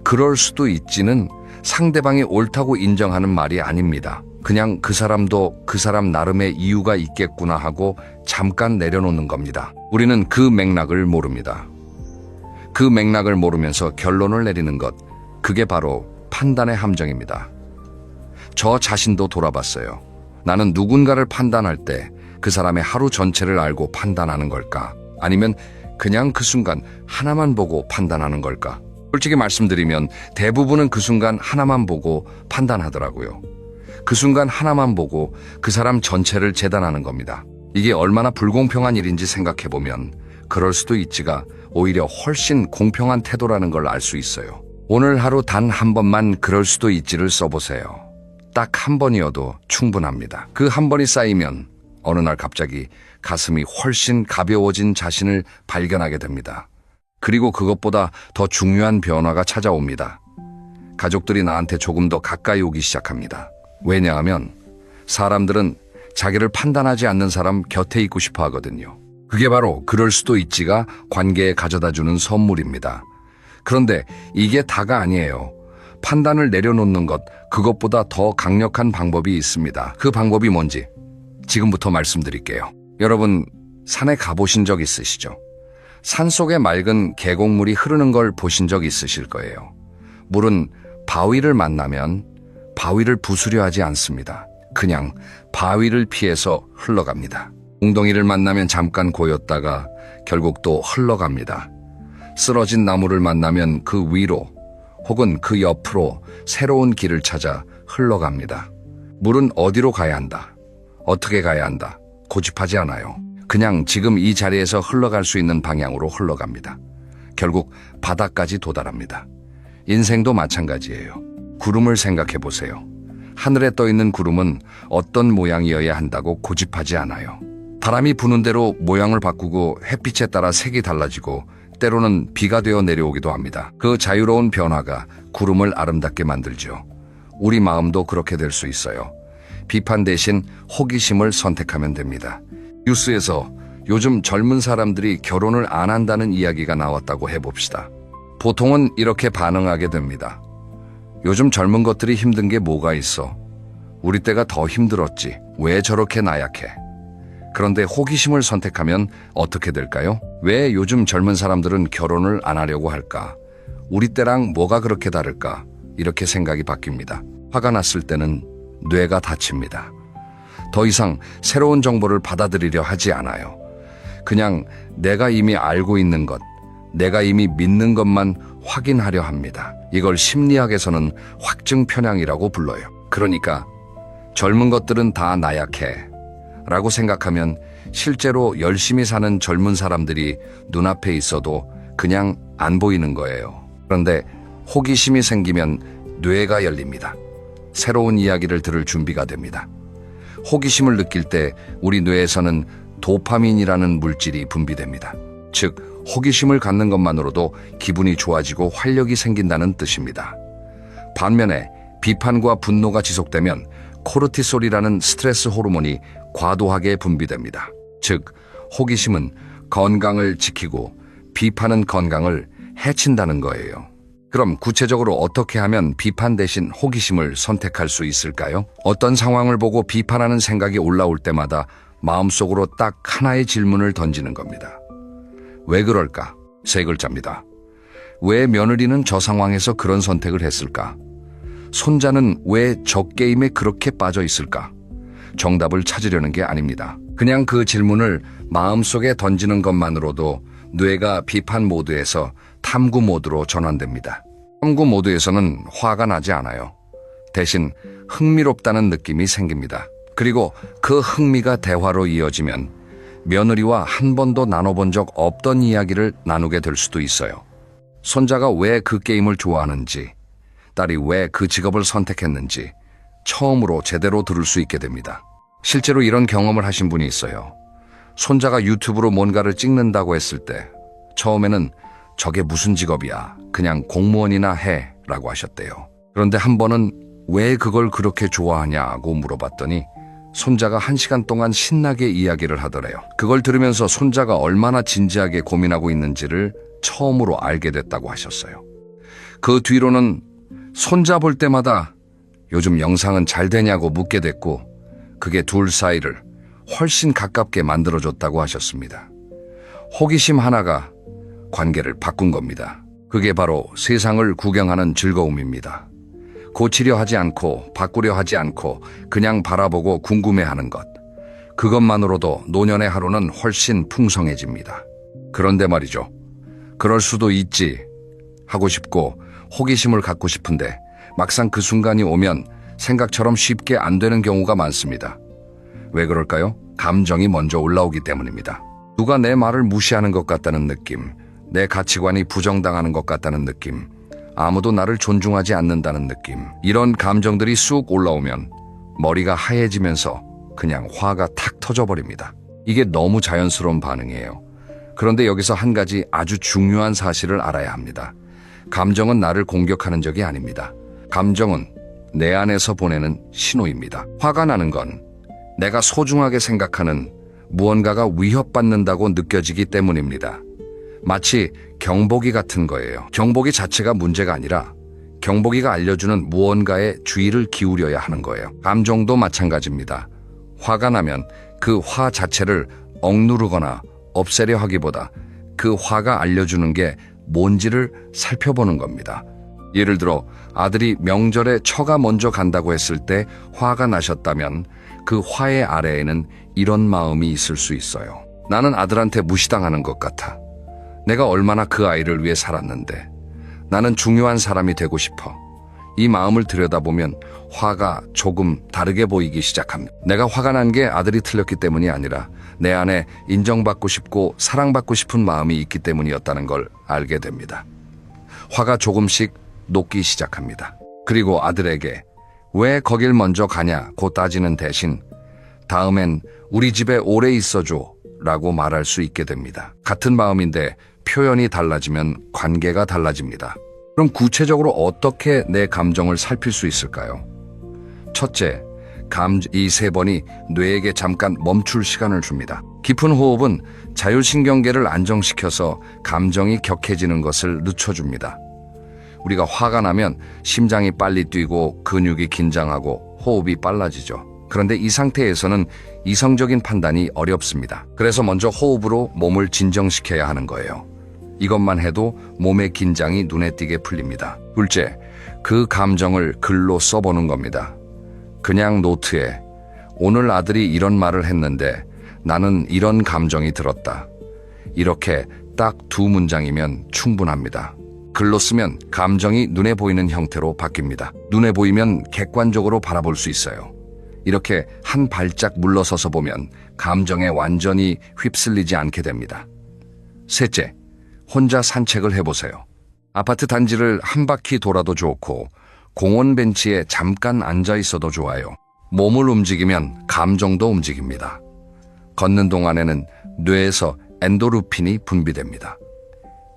그럴 수도 있지는 상대방이 옳다고 인정하는 말이 아닙니다. 그냥 그 사람도 그 사람 나름의 이유가 있겠구나 하고 잠깐 내려놓는 겁니다. 우리는 그 맥락을 모릅니다. 그 맥락을 모르면서 결론을 내리는 것, 그게 바로 판단의 함정입니다. 저 자신도 돌아봤어요. 나는 누군가를 판단할 때 그 사람의 하루 전체를 알고 판단하는 걸까? 아니면 그냥 그 순간 하나만 보고 판단하는 걸까? 솔직히 말씀드리면 대부분은 그 순간 하나만 보고 판단하더라고요. 그 순간 하나만 보고 그 사람 전체를 재단하는 겁니다. 이게 얼마나 불공평한 일인지 생각해보면 그럴 수도 있지가 오히려 훨씬 공평한 태도라는 걸 알 수 있어요. 오늘 하루 단 한 번만 그럴 수도 있지를 써보세요. 딱 한 번이어도 충분합니다. 그 한 번이 쌓이면 어느 날 갑자기 가슴이 훨씬 가벼워진 자신을 발견하게 됩니다. 그리고 그것보다 더 중요한 변화가 찾아옵니다. 가족들이 나한테 조금 더 가까이 오기 시작합니다. 왜냐하면 사람들은 자기를 판단하지 않는 사람 곁에 있고 싶어 하거든요. 그게 바로 그럴 수도 있지가 관계에 가져다주는 선물입니다. 그런데 이게 다가 아니에요. 판단을 내려놓는 것, 그것보다 더 강력한 방법이 있습니다. 그 방법이 뭔지 지금부터 말씀드릴게요. 여러분, 산에 가보신 적 있으시죠? 산속에 맑은 계곡물이 흐르는 걸 보신 적 있으실 거예요. 물은 바위를 만나면 바위를 부수려 하지 않습니다. 그냥 바위를 피해서 흘러갑니다. 웅덩이를 만나면 잠깐 고였다가 결국 또 흘러갑니다. 쓰러진 나무를 만나면 그 위로 혹은 그 옆으로 새로운 길을 찾아 흘러갑니다. 물은 어디로 가야 한다, 어떻게 가야 한다 고집하지 않아요. 그냥 지금 이 자리에서 흘러갈 수 있는 방향으로 흘러갑니다. 결국 바다까지 도달합니다. 인생도 마찬가지예요. 구름을 생각해 보세요. 하늘에 떠 있는 구름은 어떤 모양이어야 한다고 고집하지 않아요. 바람이 부는 대로 모양을 바꾸고 햇빛에 따라 색이 달라지고 때로는 비가 되어 내려오기도 합니다. 그 자유로운 변화가 구름을 아름답게 만들죠. 우리 마음도 그렇게 될 수 있어요. 비판 대신 호기심을 선택하면 됩니다. 뉴스에서 요즘 젊은 사람들이 결혼을 안 한다는 이야기가 나왔다고 해봅시다. 보통은 이렇게 반응하게 됩니다. 요즘 젊은 것들이 힘든 게 뭐가 있어? 우리 때가 더 힘들었지. 왜 저렇게 나약해? 그런데 호기심을 선택하면 어떻게 될까요? 왜 요즘 젊은 사람들은 결혼을 안 하려고 할까? 우리 때랑 뭐가 그렇게 다를까? 이렇게 생각이 바뀝니다. 화가 났을 때는 뇌가 다칩니다. 더 이상 새로운 정보를 받아들이려 하지 않아요. 그냥 내가 이미 알고 있는 것, 내가 이미 믿는 것만 확인하려 합니다. 이걸 심리학에서는 확증 편향이라고 불러요. 그러니까 젊은 것들은 다 나약해 라고 생각하면 실제로 열심히 사는 젊은 사람들이 눈앞에 있어도 그냥 안 보이는 거예요. 그런데 호기심이 생기면 뇌가 열립니다. 새로운 이야기를 들을 준비가 됩니다. 호기심을 느낄 때 우리 뇌에서는 도파민이라는 물질이 분비됩니다. 즉, 호기심을 갖는 것만으로도 기분이 좋아지고 활력이 생긴다는 뜻입니다. 반면에 비판과 분노가 지속되면 코르티솔이라는 스트레스 호르몬이 과도하게 분비됩니다. 즉, 호기심은 건강을 지키고 비판은 건강을 해친다는 거예요. 그럼 구체적으로 어떻게 하면 비판 대신 호기심을 선택할 수 있을까요? 어떤 상황을 보고 비판하는 생각이 올라올 때마다 마음속으로 딱 하나의 질문을 던지는 겁니다. 왜 그럴까? 3글자입니다. 왜 며느리는 저 상황에서 그런 선택을 했을까? 손자는 왜 저 게임에 그렇게 빠져 있을까? 정답을 찾으려는 게 아닙니다. 그냥 그 질문을 마음속에 던지는 것만으로도 뇌가 비판 모드에서 탐구 모드로 전환됩니다. 탐구 모드에서는 화가 나지 않아요. 대신 흥미롭다는 느낌이 생깁니다. 그리고 그 흥미가 대화로 이어지면 며느리와 한 번도 나눠본 적 없던 이야기를 나누게 될 수도 있어요. 손자가 왜 그 게임을 좋아하는지, 딸이 왜 그 직업을 선택했는지 처음으로 제대로 들을 수 있게 됩니다. 실제로 이런 경험을 하신 분이 있어요. 손자가 유튜브로 뭔가를 찍는다고 했을 때 처음에는 저게 무슨 직업이야, 그냥 공무원이나 해 라고 하셨대요. 그런데 한 번은 왜 그걸 그렇게 좋아하냐고 물어봤더니 손자가 1시간 동안 신나게 이야기를 하더래요. 그걸 들으면서 손자가 얼마나 진지하게 고민하고 있는지를 처음으로 알게 됐다고 하셨어요. 그 뒤로는 손자 볼 때마다 요즘 영상은 잘 되냐고 묻게 됐고 그게 둘 사이를 훨씬 가깝게 만들어줬다고 하셨습니다. 호기심 하나가 관계를 바꾼 겁니다. 그게 바로 세상을 구경하는 즐거움입니다. 고치려 하지 않고 바꾸려 하지 않고 그냥 바라보고 궁금해하는 것. 그것만으로도 노년의 하루는 훨씬 풍성해집니다. 그런데 말이죠. 그럴 수도 있지 하고 싶고 호기심을 갖고 싶은데 막상 그 순간이 오면 생각처럼 쉽게 안 되는 경우가 많습니다. 왜 그럴까요? 감정이 먼저 올라오기 때문입니다. 누가 내 말을 무시하는 것 같다는 느낌, 내 가치관이 부정당하는 것 같다는 느낌, 아무도 나를 존중하지 않는다는 느낌, 이런 감정들이 쑥 올라오면 머리가 하얘지면서 그냥 화가 탁 터져버립니다. 이게 너무 자연스러운 반응이에요. 그런데 여기서 한 가지 아주 중요한 사실을 알아야 합니다. 감정은 나를 공격하는 적이 아닙니다. 감정은 내 안에서 보내는 신호입니다. 화가 나는 건 내가 소중하게 생각하는 무언가가 위협받는다고 느껴지기 때문입니다. 마치 경보기 같은 거예요. 경보기 자체가 문제가 아니라 경보기가 알려주는 무언가에 주의를 기울여야 하는 거예요. 감정도 마찬가지입니다. 화가 나면 그 화 자체를 억누르거나 없애려 하기보다 그 화가 알려주는 게 뭔지를 살펴보는 겁니다. 예를 들어 아들이 명절에 처가 먼저 간다고 했을 때 화가 나셨다면 그 화의 아래에는 이런 마음이 있을 수 있어요. 나는 아들한테 무시당하는 것 같아. 내가 얼마나 그 아이를 위해 살았는데. 나는 중요한 사람이 되고 싶어. 이 마음을 들여다보면 화가 조금 다르게 보이기 시작합니다. 내가 화가 난 게 아들이 틀렸기 때문이 아니라 내 안에 인정받고 싶고 사랑받고 싶은 마음이 있기 때문이었다는 걸 알게 됩니다. 화가 조금씩 녹기 시작합니다. 그리고 아들에게 왜 거길 먼저 가냐고 따지는 대신 다음엔 우리 집에 오래 있어줘 라고 말할 수 있게 됩니다. 같은 마음인데 표현이 달라지면 관계가 달라집니다. 그럼 구체적으로 어떻게 내 감정을 살필 수 있을까요? 첫째, 이 3번이 뇌에게 잠깐 멈출 시간을 줍니다. 깊은 호흡은 자율신경계를 안정시켜서 감정이 격해지는 것을 늦춰줍니다. 우리가 화가 나면 심장이 빨리 뛰고 근육이 긴장하고 호흡이 빨라지죠. 그런데 이 상태에서는 이성적인 판단이 어렵습니다. 그래서 먼저 호흡으로 몸을 진정시켜야 하는 거예요. 이것만 해도 몸의 긴장이 눈에 띄게 풀립니다. 둘째, 그 감정을 글로 써보는 겁니다. 그냥 노트에 오늘 아들이 이런 말을 했는데 나는 이런 감정이 들었다. 이렇게 딱 2문장이면 충분합니다. 글로 쓰면 감정이 눈에 보이는 형태로 바뀝니다. 눈에 보이면 객관적으로 바라볼 수 있어요. 이렇게 한 발짝 물러서서 보면 감정에 완전히 휩쓸리지 않게 됩니다. 셋째, 혼자 산책을 해보세요. 아파트 단지를 한 바퀴 돌아도 좋고 공원 벤치에 잠깐 앉아 있어도 좋아요. 몸을 움직이면 감정도 움직입니다. 걷는 동안에는 뇌에서 엔도르핀이 분비됩니다.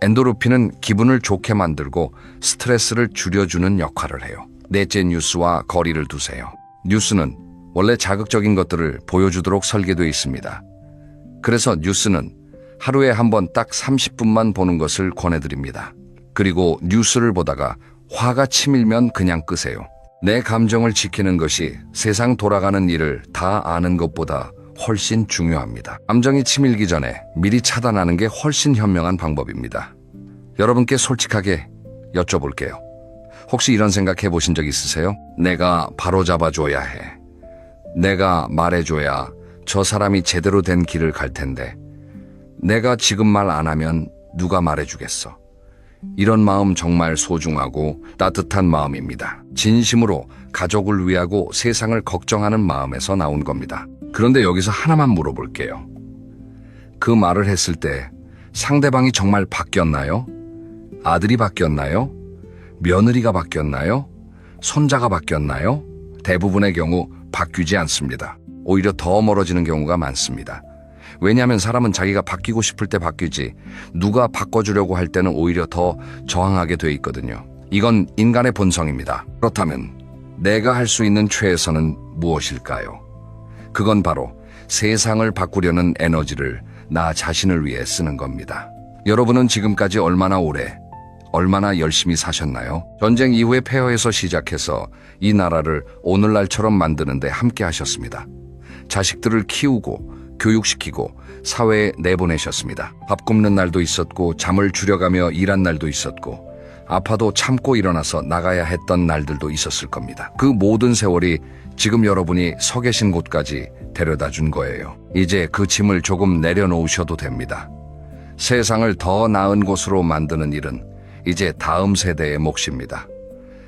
엔도르핀은 기분을 좋게 만들고 스트레스를 줄여주는 역할을 해요. 넷째, 뉴스와 거리를 두세요. 뉴스는 원래 자극적인 것들을 보여주도록 설계되어 있습니다. 그래서 뉴스는 하루에 한 번 딱 30분만 보는 것을 권해드립니다. 그리고 뉴스를 보다가 화가 치밀면 그냥 끄세요. 내 감정을 지키는 것이 세상 돌아가는 일을 다 아는 것보다 훨씬 중요합니다. 감정이 치밀기 전에 미리 차단하는 게 훨씬 현명한 방법입니다. 여러분께 솔직하게 여쭤볼게요. 혹시 이런 생각 해보신 적 있으세요? 내가 바로잡아줘야 해. 내가 말해줘야 저 사람이 제대로 된 길을 갈 텐데 내가 지금 말 안 하면 누가 말해주겠어. 이런 마음 정말 소중하고 따뜻한 마음입니다. 진심으로 가족을 위하고 세상을 걱정하는 마음에서 나온 겁니다. 그런데 여기서 하나만 물어볼게요. 그 말을 했을 때 상대방이 정말 바뀌었나요? 아들이 바뀌었나요? 며느리가 바뀌었나요? 손자가 바뀌었나요? 대부분의 경우 바뀌지 않습니다. 오히려 더 멀어지는 경우가 많습니다. 왜냐하면 사람은 자기가 바뀌고 싶을 때 바뀌지 누가 바꿔주려고 할 때는 오히려 더 저항하게 돼 있거든요. 이건 인간의 본성입니다. 그렇다면 내가 할 수 있는 최선은 무엇일까요? 그건 바로 세상을 바꾸려는 에너지를 나 자신을 위해 쓰는 겁니다. 여러분은 지금까지 얼마나 오래, 얼마나 열심히 사셨나요? 전쟁 이후의 폐허에서 시작해서 이 나라를 오늘날처럼 만드는데 함께 하셨습니다. 자식들을 키우고 교육시키고 사회에 내보내셨습니다. 밥 굽는 날도 있었고 잠을 줄여가며 일한 날도 있었고 아파도 참고 일어나서 나가야 했던 날들도 있었을 겁니다. 그 모든 세월이 지금 여러분이 서 계신 곳까지 데려다 준 거예요. 이제 그 짐을 조금 내려놓으셔도 됩니다. 세상을 더 나은 곳으로 만드는 일은 이제 다음 세대의 몫입니다.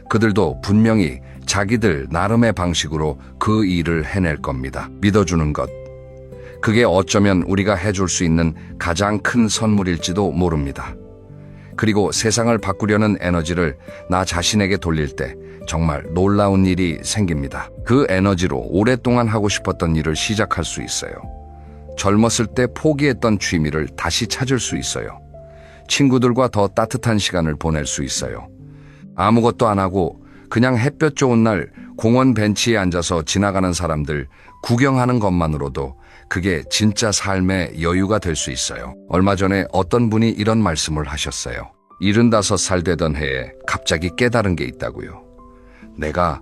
그들도 분명히 자기들 나름의 방식으로 그 일을 해낼 겁니다. 믿어주는 것. 그게 어쩌면 우리가 해줄 수 있는 가장 큰 선물일지도 모릅니다. 그리고 세상을 바꾸려는 에너지를 나 자신에게 돌릴 때 정말 놀라운 일이 생깁니다. 그 에너지로 오랫동안 하고 싶었던 일을 시작할 수 있어요. 젊었을 때 포기했던 취미를 다시 찾을 수 있어요. 친구들과 더 따뜻한 시간을 보낼 수 있어요. 아무것도 안 하고 그냥 햇볕 좋은 날 공원 벤치에 앉아서 지나가는 사람들 구경하는 것만으로도 그게 진짜 삶의 여유가 될 수 있어요. 얼마 전에 어떤 분이 이런 말씀을 하셨어요. 75살 되던 해에 갑자기 깨달은 게 있다고요. 내가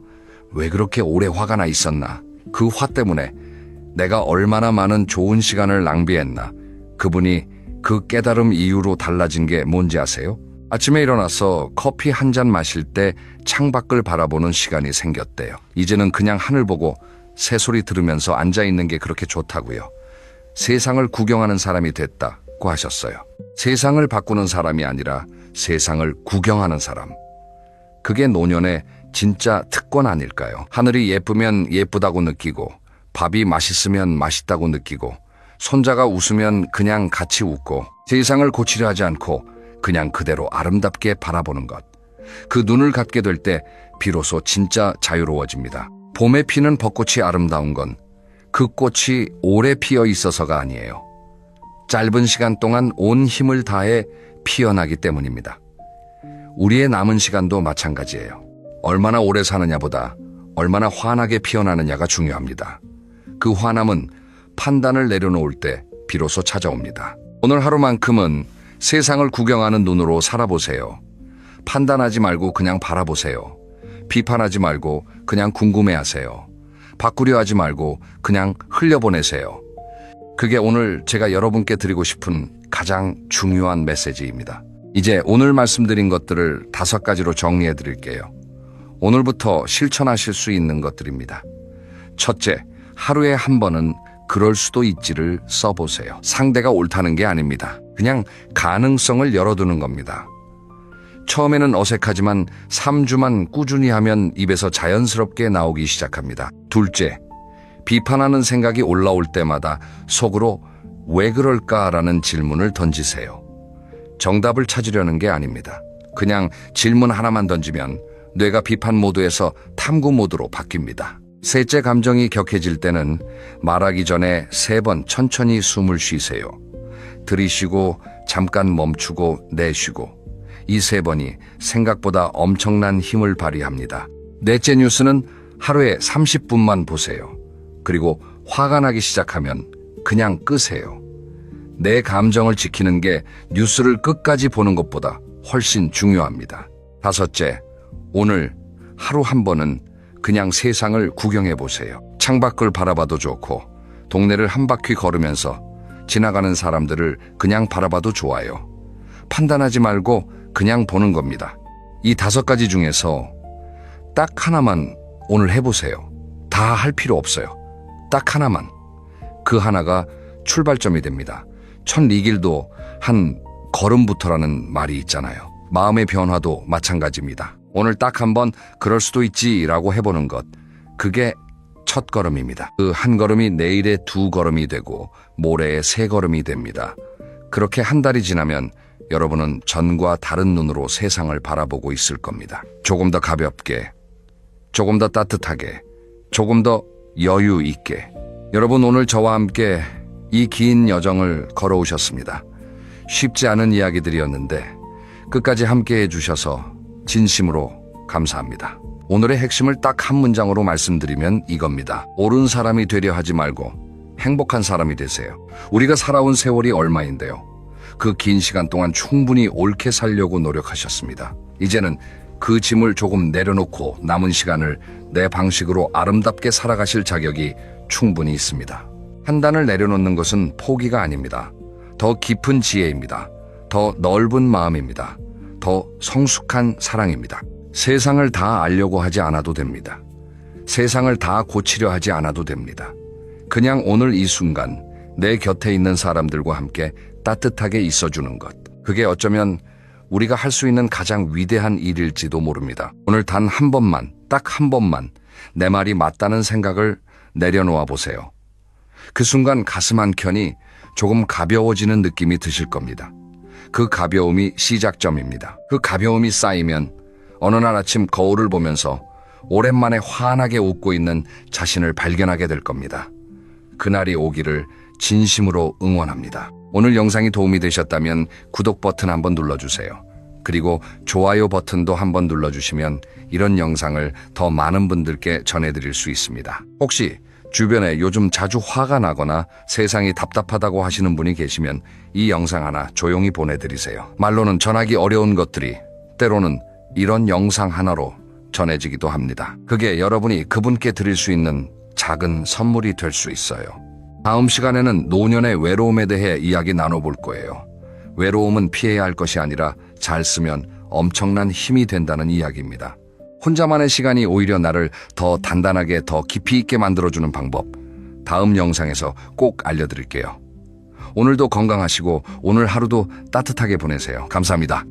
왜 그렇게 오래 화가 나 있었나? 그 화 때문에 내가 얼마나 많은 좋은 시간을 낭비했나? 그분이 그 깨달음 이후로 달라진 게 뭔지 아세요? 아침에 일어나서 커피 한 잔 마실 때 창밖을 바라보는 시간이 생겼대요. 이제는 그냥 하늘 보고 새소리 들으면서 앉아있는 게 그렇게 좋다고요. 세상을 구경하는 사람이 됐다고 하셨어요. 세상을 바꾸는 사람이 아니라 세상을 구경하는 사람. 그게 노년의 진짜 특권 아닐까요? 하늘이 예쁘면 예쁘다고 느끼고 밥이 맛있으면 맛있다고 느끼고 손자가 웃으면 그냥 같이 웃고 세상을 고치려 하지 않고 그냥 그대로 아름답게 바라보는 것. 그 눈을 갖게 될 때 비로소 진짜 자유로워집니다. 봄에 피는 벚꽃이 아름다운 건 그 꽃이 오래 피어 있어서가 아니에요. 짧은 시간 동안 온 힘을 다해 피어나기 때문입니다. 우리의 남은 시간도 마찬가지예요. 얼마나 오래 사느냐보다 얼마나 환하게 피어나느냐가 중요합니다. 그 환함은 판단을 내려놓을 때 비로소 찾아옵니다. 오늘 하루만큼은 세상을 구경하는 눈으로 살아보세요. 판단하지 말고 그냥 바라보세요. 비판하지 말고 그냥 궁금해하세요. 바꾸려 하지 말고 그냥 흘려보내세요. 그게 오늘 제가 여러분께 드리고 싶은 가장 중요한 메시지입니다. 이제 오늘 말씀드린 것들을 5가지로 정리해 드릴게요. 오늘부터 실천하실 수 있는 것들입니다. 첫째, 하루에 한 번은 그럴 수도 있지를 써보세요. 상대가 옳다는 게 아닙니다. 그냥 가능성을 열어두는 겁니다. 처음에는 어색하지만 3주만 꾸준히 하면 입에서 자연스럽게 나오기 시작합니다. 둘째, 비판하는 생각이 올라올 때마다 속으로 왜 그럴까라는 질문을 던지세요. 정답을 찾으려는 게 아닙니다. 그냥 질문 하나만 던지면 뇌가 비판 모드에서 탐구 모드로 바뀝니다. 셋째, 감정이 격해질 때는 말하기 전에 3번 천천히 숨을 쉬세요. 들이쉬고 잠깐 멈추고 내쉬고. 이 3번이 생각보다 엄청난 힘을 발휘합니다. 넷째, 뉴스는 하루에 30분만 보세요. 그리고 화가 나기 시작하면 그냥 끄세요. 내 감정을 지키는 게 뉴스를 끝까지 보는 것보다 훨씬 중요합니다. 다섯째, 오늘 하루 한 번은 그냥 세상을 구경해 보세요. 창밖을 바라봐도 좋고 동네를 한 바퀴 걸으면서 지나가는 사람들을 그냥 바라봐도 좋아요. 판단하지 말고 그냥 보는 겁니다. 이 5가지 중에서 딱 하나만 오늘 해보세요. 다 할 필요 없어요. 딱 하나만. 그 하나가 출발점이 됩니다. 첫 리길도 한 걸음부터라는 말이 있잖아요. 마음의 변화도 마찬가지입니다. 오늘 딱 한 번 그럴 수도 있지라고 해보는 것. 그게 첫 걸음입니다. 그 한 걸음이 내일의 2걸음이 되고 모레의 3걸음이 됩니다. 그렇게 한 달이 지나면 여러분은 전과 다른 눈으로 세상을 바라보고 있을 겁니다. 조금 더 가볍게, 조금 더 따뜻하게, 조금 더 여유 있게. 여러분, 오늘 저와 함께 이 긴 여정을 걸어오셨습니다. 쉽지 않은 이야기들이었는데 끝까지 함께 해주셔서 진심으로 감사합니다. 오늘의 핵심을 딱 한 문장으로 말씀드리면 이겁니다. 옳은 사람이 되려 하지 말고 행복한 사람이 되세요. 우리가 살아온 세월이 얼마인데요. 그 긴 시간 동안 충분히 옳게 살려고 노력하셨습니다. 이제는 그 짐을 조금 내려놓고 남은 시간을 내 방식으로 아름답게 살아가실 자격이 충분히 있습니다. 판단을 내려놓는 것은 포기가 아닙니다. 더 깊은 지혜입니다. 더 넓은 마음입니다. 더 성숙한 사랑입니다. 세상을 다 알려고 하지 않아도 됩니다. 세상을 다 고치려 하지 않아도 됩니다. 그냥 오늘 이 순간 내 곁에 있는 사람들과 함께 따뜻하게 있어주는 것. 그게 어쩌면 우리가 할 수 있는 가장 위대한 일일지도 모릅니다. 오늘 단 한 번만, 딱 한 번만 내 말이 맞다는 생각을 내려놓아 보세요. 그 순간 가슴 한켠이 조금 가벼워지는 느낌이 드실 겁니다. 그 가벼움이 시작점입니다. 그 가벼움이 쌓이면 어느 날 아침 거울을 보면서 오랜만에 환하게 웃고 있는 자신을 발견하게 될 겁니다. 그날이 오기를 진심으로 응원합니다. 오늘 영상이 도움이 되셨다면 구독 버튼 한번 눌러주세요. 그리고 좋아요 버튼도 한번 눌러주시면 이런 영상을 더 많은 분들께 전해드릴 수 있습니다. 혹시 주변에 요즘 자주 화가 나거나 세상이 답답하다고 하시는 분이 계시면 이 영상 하나 조용히 보내드리세요. 말로는 전하기 어려운 것들이 때로는 이런 영상 하나로 전해지기도 합니다. 그게 여러분이 그분께 드릴 수 있는 작은 선물이 될 수 있어요. 다음 시간에는 노년의 외로움에 대해 이야기 나눠볼 거예요. 외로움은 피해야 할 것이 아니라 잘 쓰면 엄청난 힘이 된다는 이야기입니다. 혼자만의 시간이 오히려 나를 더 단단하게 더 깊이 있게 만들어주는 방법, 다음 영상에서 꼭 알려드릴게요. 오늘도 건강하시고 오늘 하루도 따뜻하게 보내세요. 감사합니다.